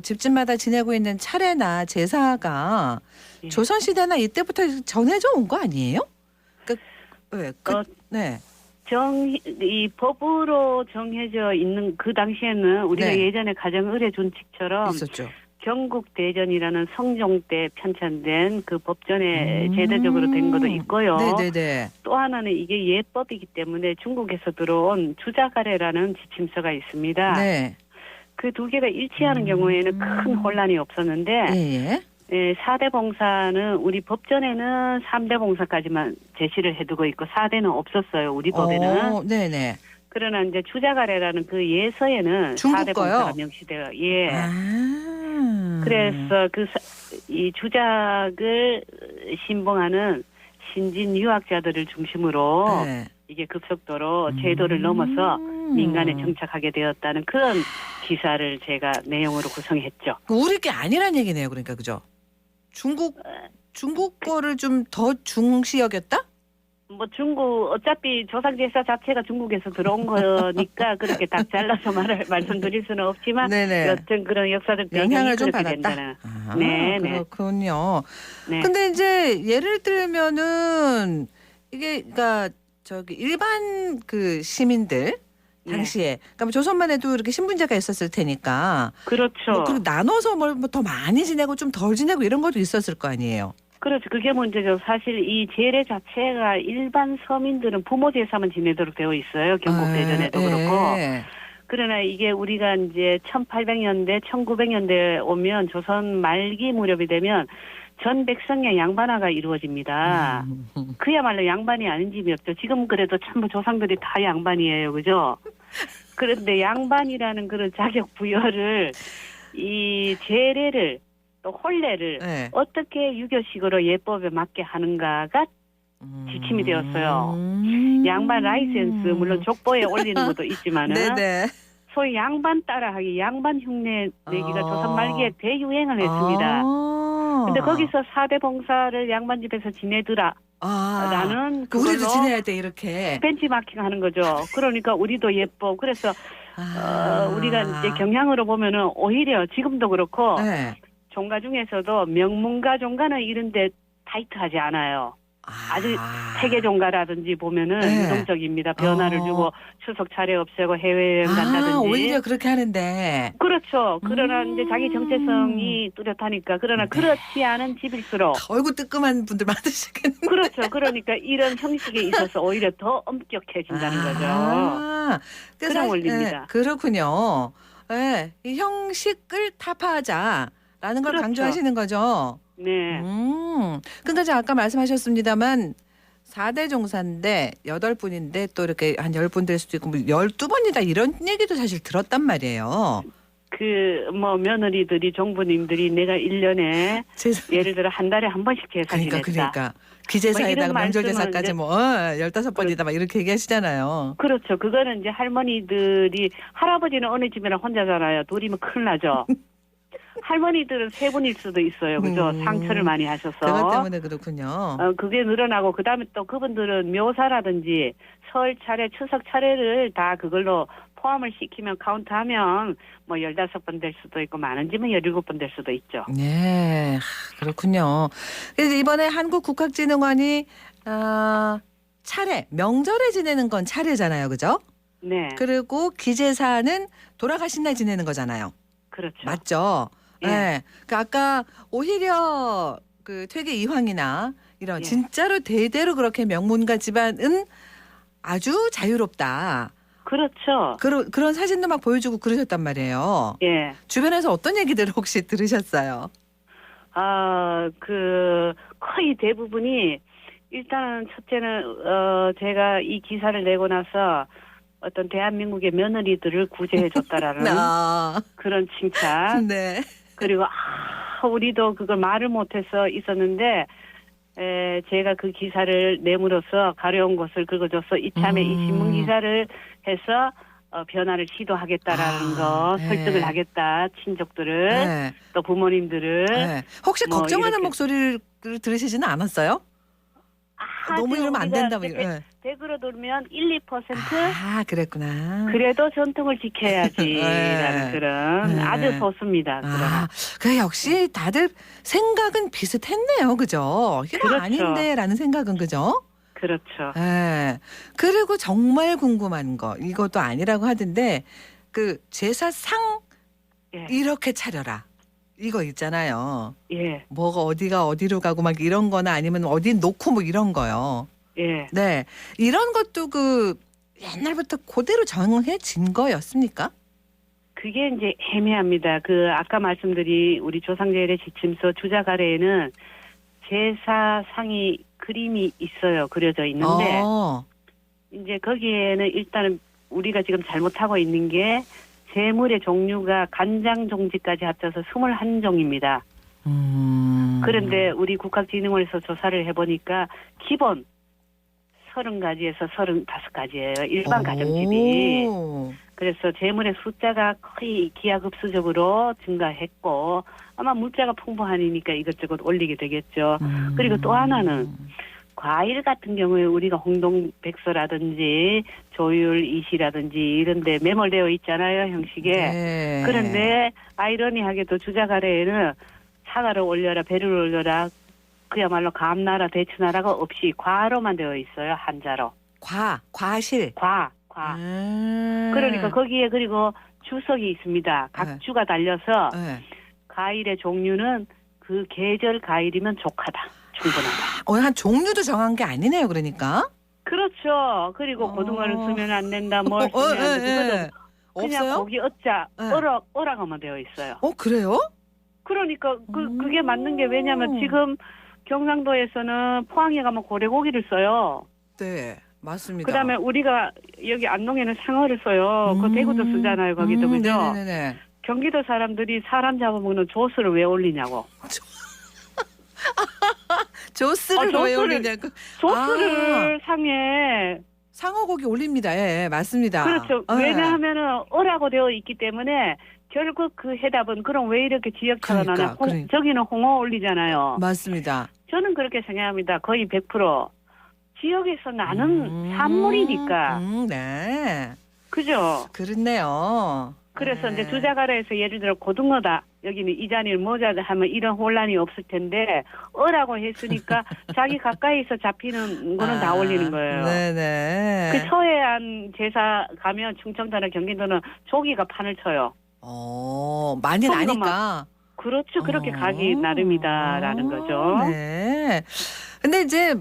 집집마다 지내고 있는 차례나 제사가 예. 조선시대나 이때부터 전해져 온 거 아니에요? 네. 이 법으로 정해져 있는 그 당시에는 우리가 네. 예전에 가정 의례 준칙처럼 있었죠. 경국대전이라는 성종 때 편찬된 그 법전에 제도적으로 된 것도 있고요. 네네네. 또 하나는 이게 예법이기 때문에 중국에서 들어온 주자가래라는 지침서가 있습니다. 네. 그 두 개가 일치하는 경우에는 큰 혼란이 없었는데 예. 4대 봉사는 우리 법전에는 3대 봉사까지만 제시를 해두고 있고 4대는 없었어요. 우리 법에는. 네네. 그러나 이제 주자가래라는 그 예서에는 중국 4대 거요? 봉사가 명시되어 예. 아. 그래서 이 주작을 신봉하는 신진 유학자들을 중심으로 네. 이게 급속도로 제도를 넘어서 민간에 정착하게 되었다는 그런 기사를 제가 내용으로 구성했죠. 우리 게 아니란 얘기네요. 그러니까 그죠? 중국 거를 좀 더 중시 여겼다? 뭐 중국 어차피 조상제사 자체가 중국에서 들어온 거니까 그렇게 딱 잘라서 말씀드릴 수는 없지만 네네. 여튼 그런 역사적 배경이 영향을 좀 그렇게 받았다. 된다는. 아, 네, 그렇군요. 네. 근데 이제 예를 들면은 이게 그러니까 저기 일반 그 시민들 당시에 그러니까 뭐 조선만 해도 이렇게 신분제가 있었을 테니까 그렇죠. 뭐 그리고 나눠서 뭐 더 많이 지내고 좀 덜 지내고 이런 것도 있었을 거 아니에요. 그렇죠. 그게 문제죠. 사실 이 제례 자체가 일반 서민들은 부모 제사만 지내도록 되어 있어요. 경국대전에도 그렇고. 그러나 이게 우리가 이제 1800년대, 1900년대 오면 조선 말기 무렵이 되면 전 백성의 양반화가 이루어집니다. 그야말로 양반이 아닌 집이 없죠. 지금 그래도 전부 조상들이 다 양반이에요. 그죠? 그런데 양반이라는 그런 자격 부여를 이 제례를 또 혼례를 네. 어떻게 유교식으로 예법에 맞게 하는가가 지침이 되었어요. 양반 라이센스 물론 족보에 올리는 것도 있지만은 네네. 소위 양반 따라하기, 양반 흉내 내기가 조선 말기에 대유행을 했습니다. 근데 거기서 4대 봉사를 양반 집에서 지내더라. 라는 그 우리도 그걸로 지내야 돼 이렇게. 벤치마킹 하는 거죠. 그러니까 우리도 예뻐. 그래서 우리가 이제 경향으로 보면은 오히려 지금도 그렇고 네. 종가 중에서도 명문가 종가는 이런데 타이트하지 않아요. 아주 세계 종가라든지 보면은 네. 유동적입니다. 변화를 주고 추석 차례 없애고 해외여행 간다든지. 오히려 그렇게 하는데. 그렇죠. 그러나 이제 자기 정체성이 뚜렷하니까. 그러나 그렇지 않은 집일수록 얼굴 뜨끔한 분들 많으시겠네. 그렇죠. 그러니까 이런 형식에 있어서 오히려 더 엄격해진다는 거죠. 그런 원리입니다. 그렇군요. 네, 이 형식을 타파하자라는 걸 그렇죠. 강조하시는 거죠. 네. 그러니까 이제 아까 말씀하셨습니다만 4대 종사인데 8분인데 또 이렇게 한 10분 될 수도 있고 뭐 12번이다 이런 얘기도 사실 들었단 말이에요. 뭐 며느리들이 종부님들이 내가 1년에 예를 들어 한 달에 한 번씩 제사 지냈다. 그러니까 기제사에다가 뭐 명절제사까지 뭐 15번이다 막 이렇게 얘기하시잖아요. 그렇죠. 그거는 이제 할머니들이 할아버지는 어느 집이나 혼자잖아요. 둘이면 큰일 나죠. 할머니들은 3분일 수도 있어요. 그죠? 상처를 많이 하셔서. 그것 때문에 그렇군요. 그게 늘어나고 그다음에 또 그분들은 묘사라든지 설 차례, 추석 차례를 다 그걸로 포함을 시키면 카운트하면 뭐 15번 될 수도 있고 많은 집은 17번 될 수도 있죠. 네. 그렇군요. 그래서 이번에 한국국학진흥원이 차례, 명절에 지내는 건 차례잖아요. 그죠? 네. 그리고 기제사는 돌아가신 날 지내는 거잖아요. 그렇죠. 맞죠? 예. 네. 그러니까 아까 오히려 그 퇴계 이황이나 이런 예. 진짜로 대대로 그렇게 명문가 집안은 아주 자유롭다. 그렇죠. 그런 사진도 막 보여주고 그러셨단 말이에요. 예. 주변에서 어떤 얘기들을 혹시 들으셨어요? 거의 대부분이 일단은 첫째는 제가 이 기사를 내고 나서 어떤 대한민국의 며느리들을 구제해줬다라는 그런 칭찬. 네. 그리고 우리도 그걸 말을 못해서 있었는데 제가 그 기사를 내므로써 가려운 것을 긁어줘서 이참에 이 신문 기사를 해서 변화를 시도하겠다라는 거 네. 설득을 하겠다 친족들을 네. 또 부모님들을 네. 혹시 뭐 걱정하는 이렇게. 목소리를 들으시지는 않았어요? 너무 이러면 안 된다. 뭐 네. 100으로 돌면 1, 2% 그랬구나. 그래도 전통을 지켜야지라는 네. 그런 네. 아주 소수입니다. 그러나. 그 역시 다들 생각은 비슷했네요. 그죠? 이거 그렇죠. 아닌데라는 생각은 그죠? 그렇죠. 네. 그리고 정말 궁금한 거 이것도 아니라고 하던데 그 제사상 예. 이렇게 차려라. 이거 있잖아요. 예. 뭐가 어디가 어디로 가고 막 이런 거나 아니면 어디 놓고 뭐 이런 거요. 예. 네. 이런 것도 그 옛날부터 그대로 정해진 거였습니까? 그게 이제 애매합니다. 아까 말씀드린 우리 조상제례 지침서 주작 아래에는 제사상이 그림이 있어요. 그려져 있는데 이제 거기에는 일단은 우리가 지금 잘못하고 있는 게 제물의 종류가 간장 종지까지 합쳐서 21종입니다. 그런데 우리 국학진흥원에서 조사를 해보니까 기본 30가지에서 35가지예요. 일반 가정집이. 그래서 제물의 숫자가 거의 기하급수적으로 증가했고 아마 물자가 풍부하니까 이것저것 올리게 되겠죠. 그리고 또 하나는 과일 같은 경우에 우리가 홍동백서라든지 조율 이시라든지 이런 데 매몰되어 있잖아요, 형식에. 네. 그런데 아이러니하게도 주자가래에는 사과를 올려라, 배를 올려라, 그야말로 감나라, 대추나라가 없이 과로만 되어 있어요, 한자로. 과실. 과. 그러니까 거기에 그리고 주석이 있습니다. 각 네. 주가 달려서 네. 과일의 종류는 그 계절 과일이면 족하다. 충분하다. 한 종류도 정한 게 아니네요, 그러니까. 그렇죠. 그리고 고등어를 쓰면 안 된다, 뭘 쓰면 안 된다. 그냥 없어요? 거기 어자, 네. 어라고만 되어 있어요. 그래요? 그러니까 그게 맞는 게 왜냐하면 지금 경상도에서는 포항에 가면 고래고기를 써요. 네, 맞습니다. 그다음에 우리가 여기 안동에는 상어를 써요. 그 대구도 쓰잖아요, 거기도 그죠? 네네네. 경기도 사람들이 사람 잡아먹는 조스를 왜 올리냐고. 조스를 왜 올리냐고. 조스를 상에 상어고기 올립니다. 예, 맞습니다. 그렇죠. 예. 왜냐하면은 어라고 되어 있기 때문에 결국 그 해답은 그럼 왜 이렇게 지역차가 나나? 저기는 홍어 올리잖아요. 맞습니다. 저는 그렇게 생각합니다. 거의 100% 지역에서 나는 산물이니까. 네. 그죠? 그렇네요. 그래서 네. 이제 주자가라에서 예를 들어 고등어다. 여기는 이잔일 모자다 하면 이런 혼란이 없을 텐데 어라고 했으니까 자기 가까이서 잡히는 거는 다 올리는 거예요. 네네. 그 서해안 제사 가면 충청도나 경기도는 조기가 판을 쳐요. 많이 조기가 나니까. 그렇죠. 그렇게 가기 나름이다라는 거죠. 네. 근데 이제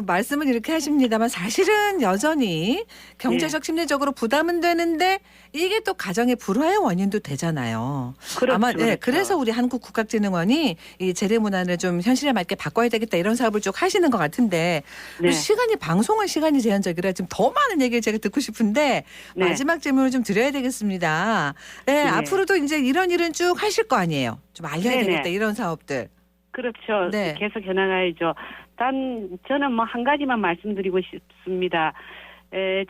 말씀은 이렇게 하십니다만 사실은 여전히 경제적 심리적으로 부담은 되는데 이게 또 가정의 불화의 원인도 되잖아요. 그렇죠, 아마 그렇죠. 그래서 우리 한국국악진흥원이 이 재래 문화를 좀 현실에 맞게 바꿔야 되겠다 이런 사업을 쭉 하시는 것 같은데 네. 시간이 방송은 시간이 제한적이라 지금 더 많은 얘기를 제가 듣고 싶은데 네. 마지막 질문을 좀 드려야 되겠습니다. 네, 네. 앞으로도 이제 이런 일은 쭉 하실 거 아니에요. 좀 알려야 네네. 되겠다 이런 사업들. 그렇죠. 네. 계속 해나가야죠. 저는 뭐 한 가지만 말씀드리고 싶습니다.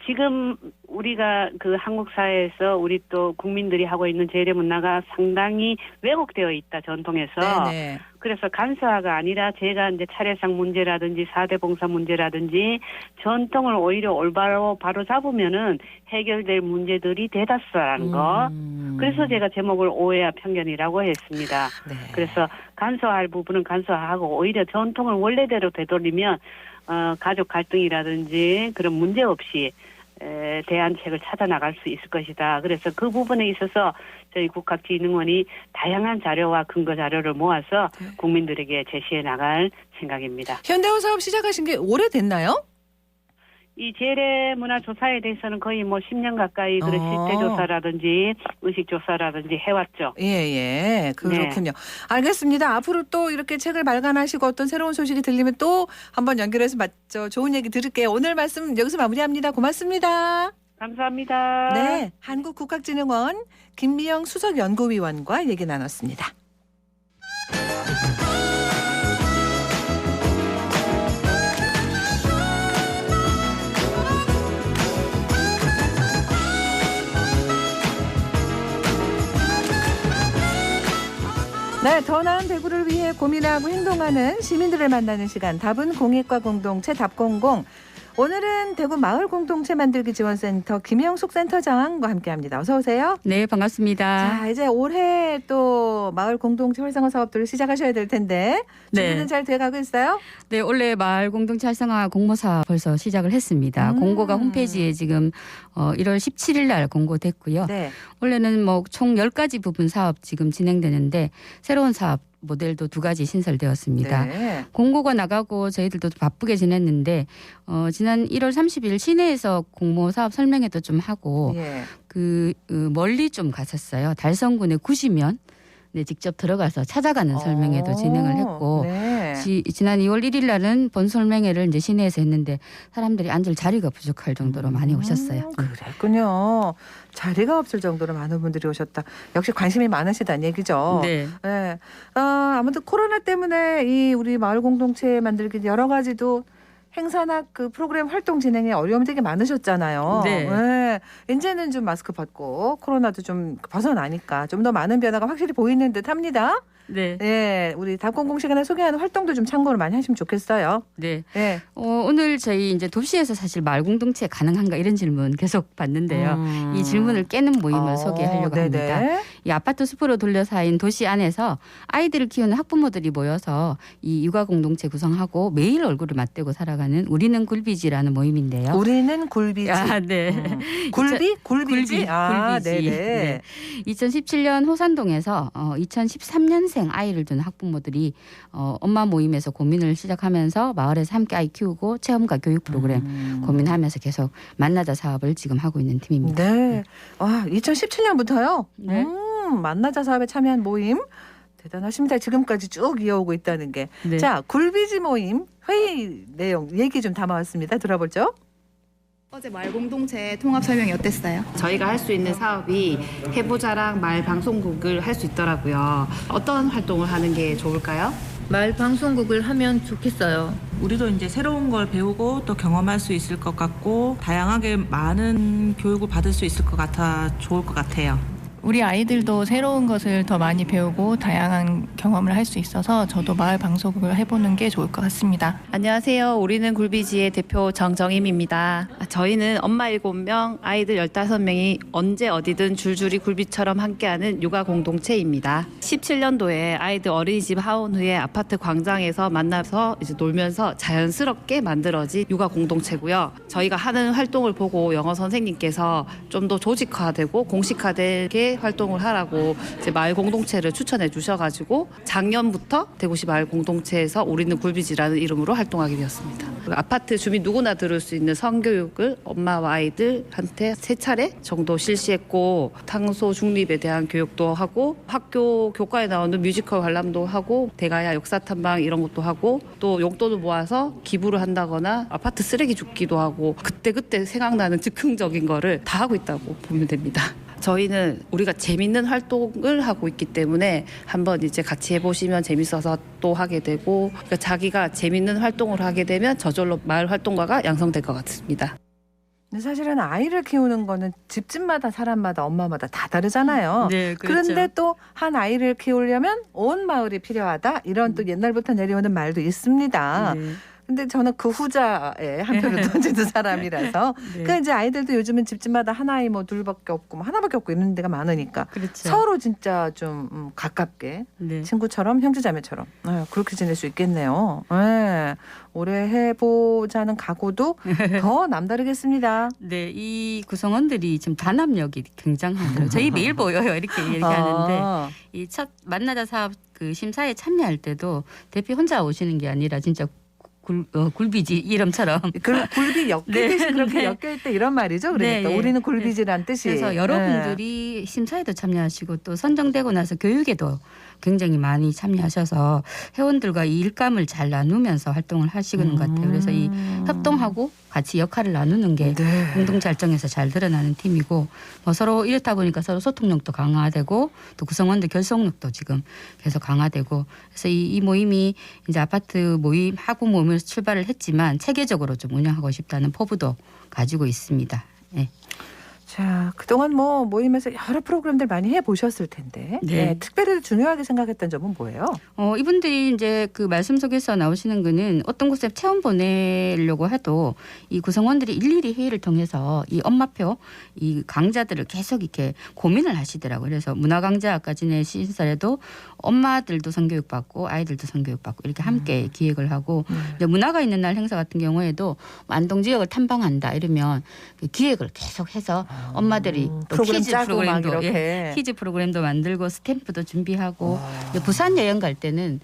지금 우리가 그 한국 사회에서 우리 또 국민들이 하고 있는 재래 문화가 상당히 왜곡되어 있다, 전통에서. 네네. 그래서 간소화가 아니라 제가 이제 차례상 문제라든지 4대 봉사 문제라든지 전통을 오히려 올바로 바로 잡으면은 해결될 문제들이 대다수라는 거. 그래서 제가 제목을 오해와 편견이라고 했습니다. 네. 그래서 간소화할 부분은 간소화하고 오히려 전통을 원래대로 되돌리면 가족 갈등이라든지 그런 문제 없이 대안책을 찾아 나갈 수 있을 것이다. 그래서 그 부분에 있어서 저희 국학진흥원이 다양한 자료와 근거 자료를 모아서 국민들에게 제시해 나갈 생각입니다. 현대화 사업 시작하신 게 오래됐나요? 이 재래 문화 조사에 대해서는 거의 뭐 10년 가까이 그런 실태 조사라든지 의식 조사라든지 해왔죠. 예, 그렇군요. 알겠습니다. 앞으로 또 이렇게 책을 발간하시고 어떤 새로운 소식이 들리면 또 한번 연결해서 좋은 얘기 들을게요. 오늘 말씀 여기서 마무리합니다. 고맙습니다. 감사합니다. 네, 한국국학진흥원 김미영 수석연구위원과 얘기 나눴습니다. 네, 더 나은 대구를 위해 고민하고 행동하는 시민들을 만나는 시간 답은 공익과 공동체 답공공. 오늘은 대구 마을 공동체 만들기 지원센터 김영숙 센터장과 함께합니다. 어서 오세요. 네, 반갑습니다. 자, 이제 올해 또 마을 공동체 활성화 사업들을 시작하셔야 될 텐데 준비는 네. 잘 돼가고 있어요? 네, 원래 마을 공동체 활성화 공모사 벌써 시작을 했습니다. 공고가 홈페이지에 지금 1월 17일 날 공고됐고요. 네. 원래는 뭐 총 10가지 부분 사업 지금 진행되는데 새로운 사업 모델도 2가지 신설되었습니다. 네. 공고가 나가고 저희들도 바쁘게 지냈는데 지난 1월 30일 시내에서 공모 사업 설명회도 좀 하고 예. 멀리 좀 갔었어요. 달성군의 구시면 네, 직접 들어가서 찾아가는 설명회도 진행을 했고 네. 지난 2월 1일 날은 본 설명회를 이제 시내에서 했는데 사람들이 앉을 자리가 부족할 정도로 많이 오셨어요. 그랬군요. 자리가 없을 정도로 많은 분들이 오셨다. 역시 관심이 많으시다는 얘기죠. 네. 네. 아무튼 코로나 때문에 이 우리 마을 공동체 만들기 여러 가지도 행사나 그 프로그램 활동 진행에 어려움이 되게 많으셨잖아요. 네. 이제는 좀 마스크 벗고 코로나도 좀 벗어나니까 좀 더 많은 변화가 확실히 보이는 듯합니다. 네. 예, 우리 답공공 시간에 소개하는 활동도 좀 참고를 많이 하시면 좋겠어요. 네. 예. 오늘 저희 이제 도시에서 사실 마을 공동체 가능한가 이런 질문 계속 받는데요. 이 질문을 깨는 모임을 소개하려고 네네. 합니다. 이 아파트 숲으로 둘러싸인 도시 안에서 아이들을 키우는 학부모들이 모여서 이 육아 공동체 구성하고 매일 얼굴을 맞대고 살아가는 우리는 굴비지라는 모임인데요. 우리는 굴비지. 아, 네. 굴비? 굴비지? 아, 굴비지. 네네. 네. 2017년 호산동에서 2013년생 아이를 둔 학부모들이 엄마 모임에서 고민을 시작하면서 마을에서 함께 아이 키우고 체험과 교육 프로그램 고민하면서 계속 만나자 사업을 지금 하고 있는 팀입니다. 네. 와, 2017년부터요? 네. 만나자 사업에 참여한 모임. 대단하십니다. 지금까지 쭉 이어오고 있다는 게. 네. 자, 굴비지 모임 회의 내용 얘기 좀 담아왔습니다. 들어보죠. 어제 마을 공동체 통합 설명이 어땠어요? 저희가 할 수 있는 사업이 해보자랑 마을 방송국을 할 수 있더라고요. 어떤 활동을 하는 게 좋을까요? 마을 방송국을 하면 좋겠어요. 우리도 이제 새로운 걸 배우고 또 경험할 수 있을 것 같고 다양하게 많은 교육을 받을 수 있을 것 같아 좋을 것 같아요. 우리 아이들도 새로운 것을 더 많이 배우고 다양한 경험을 할 수 있어서 저도 마을 방송국을 해보는 게 좋을 것 같습니다. 안녕하세요. 우리는 굴비지의 대표 정정임입니다. 저희는 엄마 7명, 아이들 15명이 언제 어디든 줄줄이 굴비처럼 함께하는 육아 공동체입니다. 17년도에 아이들 어린이집 하원 후에 아파트 광장에서 만나서 이제 놀면서 자연스럽게 만들어진 육아 공동체고요. 저희가 하는 활동을 보고 영어 선생님께서 좀 더 조직화되고 공식화되게 활동을 하라고 이제 마을 공동체를 추천해 주셔가지고 작년부터 대구시 마을 공동체에서 우리는 굴비지라는 이름으로 활동하게 되었습니다. 아파트 주민 누구나 들을 수 있는 성교육을 엄마와 아이들한테 3차례 정도 실시했고 탄소 중립에 대한 교육도 하고 학교 교과에 나오는 뮤지컬 관람도 하고 대가야 역사 탐방 이런 것도 하고 또 용돈을 모아서 기부를 한다거나 아파트 쓰레기 줍기도 하고 그때그때 생각나는 즉흥적인 거를 다 하고 있다고 보면 됩니다. 저희는 우리가 재밌는 활동을 하고 있기 때문에 한번 이제 같이 해보시면 재밌어서 또 하게 되고 그러니까 자기가 재밌는 활동을 하게 되면 저절로 마을 활동가가 양성될 것 같습니다. 근데 사실은 아이를 키우는 거는 집집마다 사람마다 엄마마다 다 다르잖아요. 네, 그렇죠. 그런데 또 한 아이를 키우려면 온 마을이 필요하다. 이런 또 옛날부터 내려오는 말도 있습니다. 네. 근데 저는 그 후자에 한 표를 던지는 사람이라서 네. 그 이제 아이들도 요즘은 집집마다 한 아이 뭐 둘밖에 없고 뭐 하나밖에 없고 이런 데가 많으니까 그렇죠. 서로 진짜 좀 가깝게 네. 친구처럼 형제자매처럼 그렇게 지낼 수 있겠네요. 네. 올해 해보자는 각오도 더 남다르겠습니다. 네, 이 구성원들이 지금 단합력이 굉장하고요. 저희 매일 보여요. 이렇게 얘기하는데 이 첫 만나자 사업 그 심사에 참여할 때도 대표 혼자 오시는 게 아니라 진짜 굴비지 이름처럼 굴비 엮이듯이 네, 그렇게 네. 엮일 때 이런 말이죠. 그러니까 네, 우리는 굴비지란 뜻이. 그래서 여러분들이 심사에도 참여하시고 또 선정되고 나서 교육에도 굉장히 많이 참여하셔서 회원들과 이 일감을 잘 나누면서 활동을 하시는 것 같아요. 그래서 이 협동하고 같이 역할을 나누는 게 공동체 활동에서 잘 드러나는 팀이고 뭐 서로 이렇다 보니까 서로 소통력도 강화되고 또 구성원들 결속력도 지금 계속 강화되고 그래서 이 모임이 이제 아파트 모임 하고 모임에서 출발을 했지만 체계적으로 좀 운영하고 싶다는 포부도 가지고 있습니다. 네. 자, 그동안 뭐 모임에서 여러 프로그램들 많이 해보셨을 텐데 네. 특별히 중요하게 생각했던 점은 뭐예요? 이분들이 이제 그 말씀 속에서 나오시는 거는 어떤 곳에 체험 보내려고 해도 이 구성원들이 일일이 회의를 통해서 이 엄마표 이 강좌들을 계속 이렇게 고민을 하시더라고요. 그래서 문화 강좌 아까 전에 시설에도 엄마들도 성교육 받고 아이들도 성교육 받고 이렇게 함께 기획을 하고 이제 문화가 있는 날 행사 같은 경우에도 안동 지역을 탐방한다 이러면 그 기획을 계속해서 엄마들이 또 프로그램 퀴즈 짜고 막 프로그램도 이렇게. 퀴즈 프로그램도 만들고 스탬프도 준비하고 부산 여행 갈 때는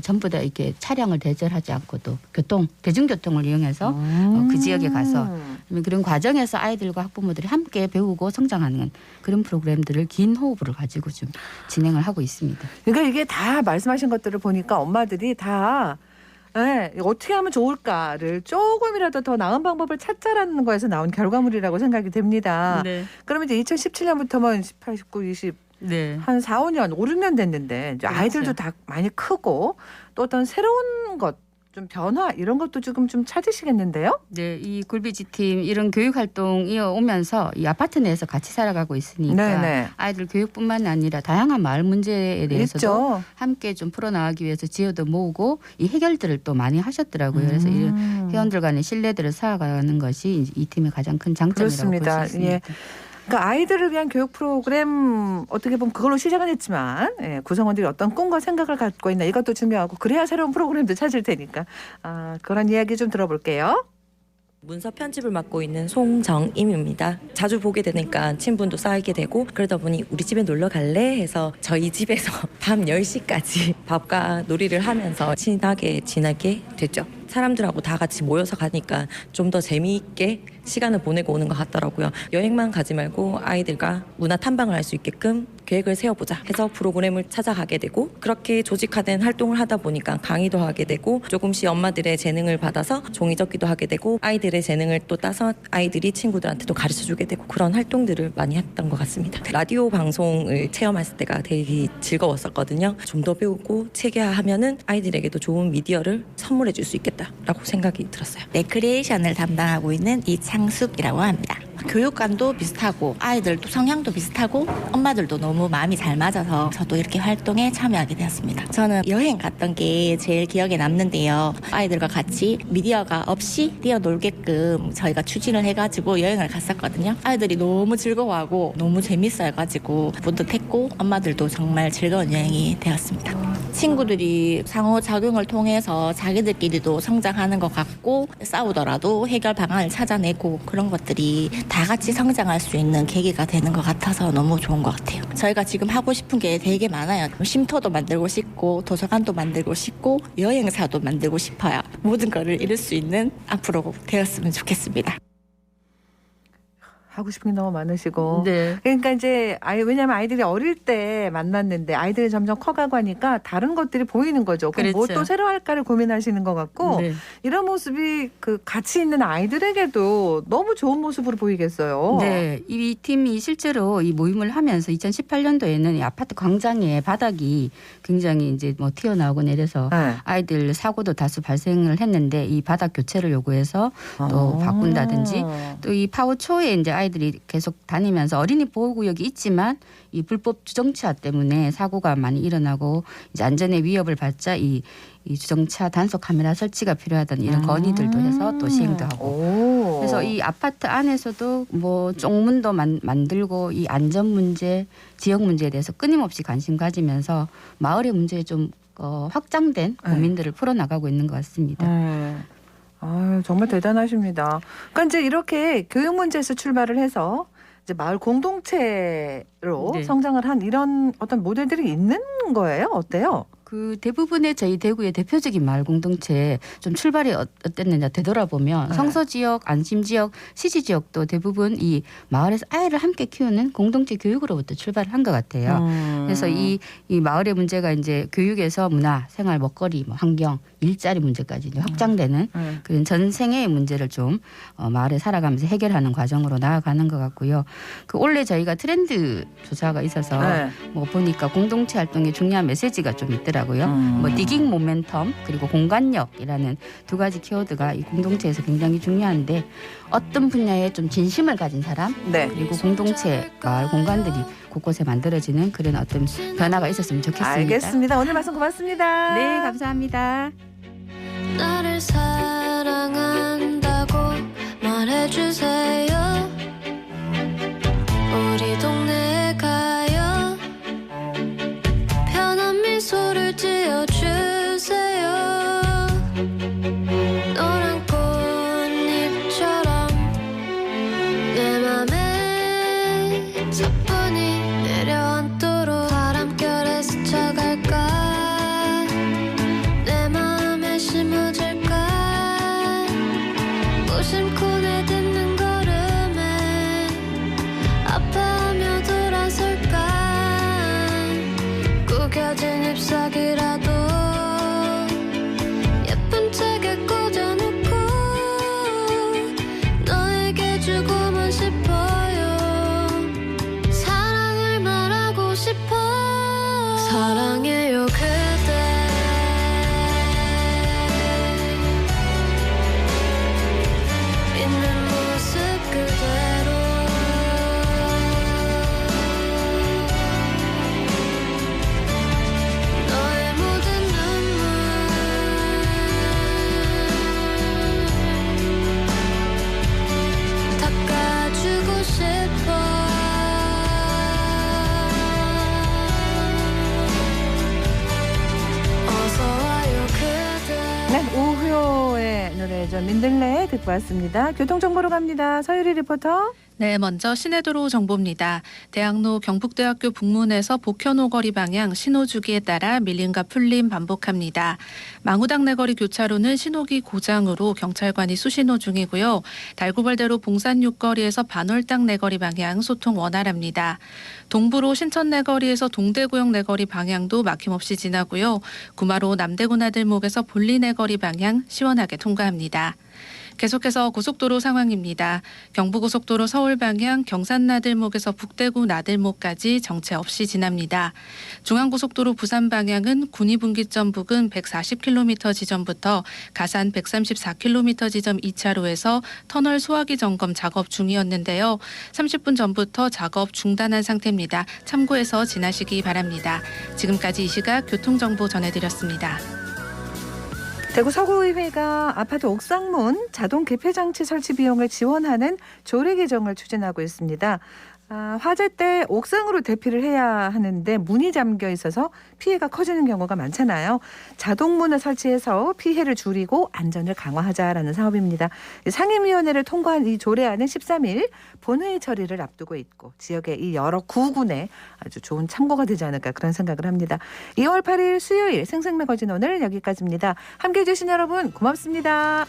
전부 다 이렇게 차량을 대절하지 않고도 대중교통을 이용해서 그 지역에 가서 그런 과정에서 아이들과 학부모들이 함께 배우고 성장하는 그런 프로그램들을 긴 호흡을 가지고 좀 진행을 하고 있습니다. 그러니까 이게 다 말씀하신 것들을 보니까 엄마들이 다 어떻게 하면 좋을까를 조금이라도 더 나은 방법을 찾자라는 거에서 나온 결과물이라고 생각이 됩니다. 네. 그러면 이제 2017년부터면 18, 19, 20 네. 한 4, 5년, 5, 6년 됐는데 이제 그렇죠. 아이들도 다 많이 크고 또 어떤 새로운 것 좀 변화 이런 것도 지금 좀 찾으시겠는데요? 네, 이 굴비지팀 이런 교육 활동 이어오면서 이 아파트 내에서 같이 살아가고 있으니까 네네. 아이들 교육뿐만 아니라 다양한 마을 문제에 대해서도 있죠. 함께 좀 풀어나가기 위해서 지혜도 모으고 이 해결들을 또 많이 하셨더라고요. 그래서 이런 회원들 간의 신뢰들을 쌓아가는 것이 이 팀의 가장 큰 장점이라고 볼 수 그렇습니다. 있습니다. 예. 그러니까 아이들을 위한 교육 프로그램 어떻게 보면 그걸로 시작은 했지만 구성원들이 어떤 꿈과 생각을 갖고 있나 이것도 중요하고 그래야 새로운 프로그램도 찾을 테니까 그런 이야기 좀 들어볼게요. 문서 편집을 맡고 있는 송정임입니다. 자주 보게 되니까 친분도 쌓이게 되고 그러다 보니 우리 집에 놀러 갈래? 해서 저희 집에서 밤 10시까지 밥과 놀이를 하면서 친하게 지내게 됐죠. 사람들하고 다 같이 모여서 가니까 좀 더 재미있게 시간을 보내고 오는 것 같더라고요. 여행만 가지 말고 아이들과 문화 탐방을 할 수 있게끔 계획을 세워보자 해서 프로그램을 찾아가게 되고 그렇게 조직화된 활동을 하다 보니까 강의도 하게 되고 조금씩 엄마들의 재능을 받아서 종이 접기도 하게 되고 아이들의 재능을 또 따서 아이들이 친구들한테도 가르쳐주게 되고 그런 활동들을 많이 했던 것 같습니다. 라디오 방송을 체험했을 때가 되게 즐거웠었거든요. 좀 더 배우고 체계화하면은 아이들에게도 좋은 미디어를 선물해 줄 수 있겠다라고 생각이 들었어요. 레크리에이션을 담당하고 있는 이창숙이라고 합니다. 교육관도 비슷하고 아이들도 성향도 비슷하고 엄마들도 너무 마음이 잘 맞아서 저도 이렇게 활동에 참여하게 되었습니다. 저는 여행 갔던 게 제일 기억에 남는데요. 아이들과 같이 미디어가 없이 뛰어놀게끔 저희가 추진을 해가지고 여행을 갔었거든요. 아이들이 너무 즐거워하고 너무 재밌어가지고 뿌듯했고 엄마들도 정말 즐거운 여행이 되었습니다. 친구들이 상호작용을 통해서 자기들끼리도 성장하는 것 같고 싸우더라도 해결 방안을 찾아내고 그런 것들이 다 같이 성장할 수 있는 계기가 되는 것 같아서 너무 좋은 것 같아요. 저희가 지금 하고 싶은 게 되게 많아요. 쉼터도 만들고 싶고 도서관도 만들고 싶고 여행사도 만들고 싶어요. 모든 거를 이룰 수 있는 앞으로 되었으면 좋겠습니다. 하고 싶은 게 너무 많으시고. 네. 그러니까 이제 왜냐하면 아이들이 어릴 때 만났는데 아이들이 점점 커가고 하니까 다른 것들이 보이는 거죠. 그럼 뭐 그렇죠. 또 새로 할까를 고민하시는 것 같고 네. 이런 모습이 그 같이 있는 아이들에게도 너무 좋은 모습으로 보이겠어요. 네, 이 팀이 실제로 이 모임을 하면서 2018년도에는 이 아파트 광장의 바닥이 굉장히 이제 뭐 튀어나오고 내려서 네. 아이들 사고도 다수 발생을 했는데 이 바닥 교체를 요구해서 또 바꾼다든지 또 이 파워초에 이제 아이들이 계속 다니면서 어린이 보호구역이 있지만 이 불법 주정차 때문에 사고가 많이 일어나고 이제 안전에 위협을 받자 이 주정차 단속 카메라 설치가 필요하다는 이런 건의들도 해서 또 시행도 하고 그래서 이 아파트 안에서도 뭐 쪽문도 만들고 이 안전 문제, 지역 문제에 대해서 끊임없이 관심 가지면서 마을의 문제에 좀 확장된 고민들을 풀어나가고 있는 것 같습니다. 아유, 정말 대단하십니다. 그러니까 이제 이렇게 교육 문제에서 출발을 해서 이제 마을 공동체로 네. 성장을 한 이런 어떤 모델들이 있는 거예요? 어때요? 그 대부분의 저희 대구의 대표적인 마을 공동체 좀 출발이 어땠느냐 되돌아보면 성서 지역, 안심 지역, 시지 지역도 대부분 이 마을에서 아이를 함께 키우는 공동체 교육으로부터 출발을 한 것 같아요. 그래서 이 마을의 문제가 이제 교육에서 문화, 생활, 먹거리, 뭐 환경, 일자리 문제까지 이제 확장되는 그런 전 생애의 문제를 좀 마을에 살아가면서 해결하는 과정으로 나아가는 것 같고요. 그 올해 저희가 트렌드 조사가 있어서 뭐 보니까 공동체 활동에 중요한 메시지가 좀 있더라고요. 뭐 디깅 모멘텀 그리고 공간력이라는 두 가지 키워드가 이 공동체에서 굉장히 중요한데 어떤 분야에 좀 진심을 가진 사람 그리고 공동체 마을 공간들이 곳곳에 만들어지는 그런 어떤 변화가 있었으면 좋겠습니다. 알겠습니다. 오늘 말씀 고맙습니다. 네, 감사합니다. 나를 사랑한다고 말해주세요. 우리 동네에 가요. 편한 미소를 지어주세요. 노란 꽃잎처럼 내 맘에 사뿐히 내려앉도록 바람결에 스쳐갈까. 내 맘에 심어질까. 무심코 내딛는 걸음에 아파하며 돌아설까. 구겨진 잎사귀라도 예쁜 책에 꽂아놓고 너에게 주고만 싶어요. 사랑을 말하고 싶어. 사랑해요 그대. 안전 민들레 듣고 왔습니다. 교통정보로 갑니다. 서유리 리포터. 네, 먼저 시내도로 정보입니다. 대학로 경북대학교 북문에서 복현오 거리 방향 신호주기에 따라 밀림과 풀림 반복합니다. 망우당 내거리 교차로는 신호기 고장으로 경찰관이 수신호 중이고요. 달구벌대로 봉산 6거리에서 반월당 내거리 방향 소통 원활합니다. 동부로 신천 내거리에서 동대구역 내거리 방향도 막힘없이 지나고요. 구마로 남대구 나들목에서 볼리 내거리 방향 시원하게 통과합니다. 계속해서 고속도로 상황입니다. 경부고속도로 서울 방향 경산 나들목에서 북대구 나들목까지 정체 없이 지납니다. 중앙고속도로 부산 방향은 군위분기점 부근 140km 지점부터 가산 134km 지점 2차로에서 터널 소화기 점검 작업 중이었는데요. 30분 전부터 작업 중단한 상태입니다. 참고해서 지나시기 바랍니다. 지금까지 이 시각 교통정보 전해드렸습니다. 대구 서구의회가 아파트 옥상문 자동 개폐 장치 설치 비용을 지원하는 조례 개정을 추진하고 있습니다. 화재 때 옥상으로 대피를 해야 하는데 문이 잠겨 있어서 피해가 커지는 경우가 많잖아요. 자동문을 설치해서 피해를 줄이고 안전을 강화하자라는 사업입니다. 상임위원회를 통과한 이 조례안은 13일 본회의 처리를 앞두고 있고 지역의 이 여러 구군에 아주 좋은 참고가 되지 않을까 그런 생각을 합니다. 2월 8일 수요일 생생매거진 오늘 여기까지입니다. 함께해 주신 여러분 고맙습니다.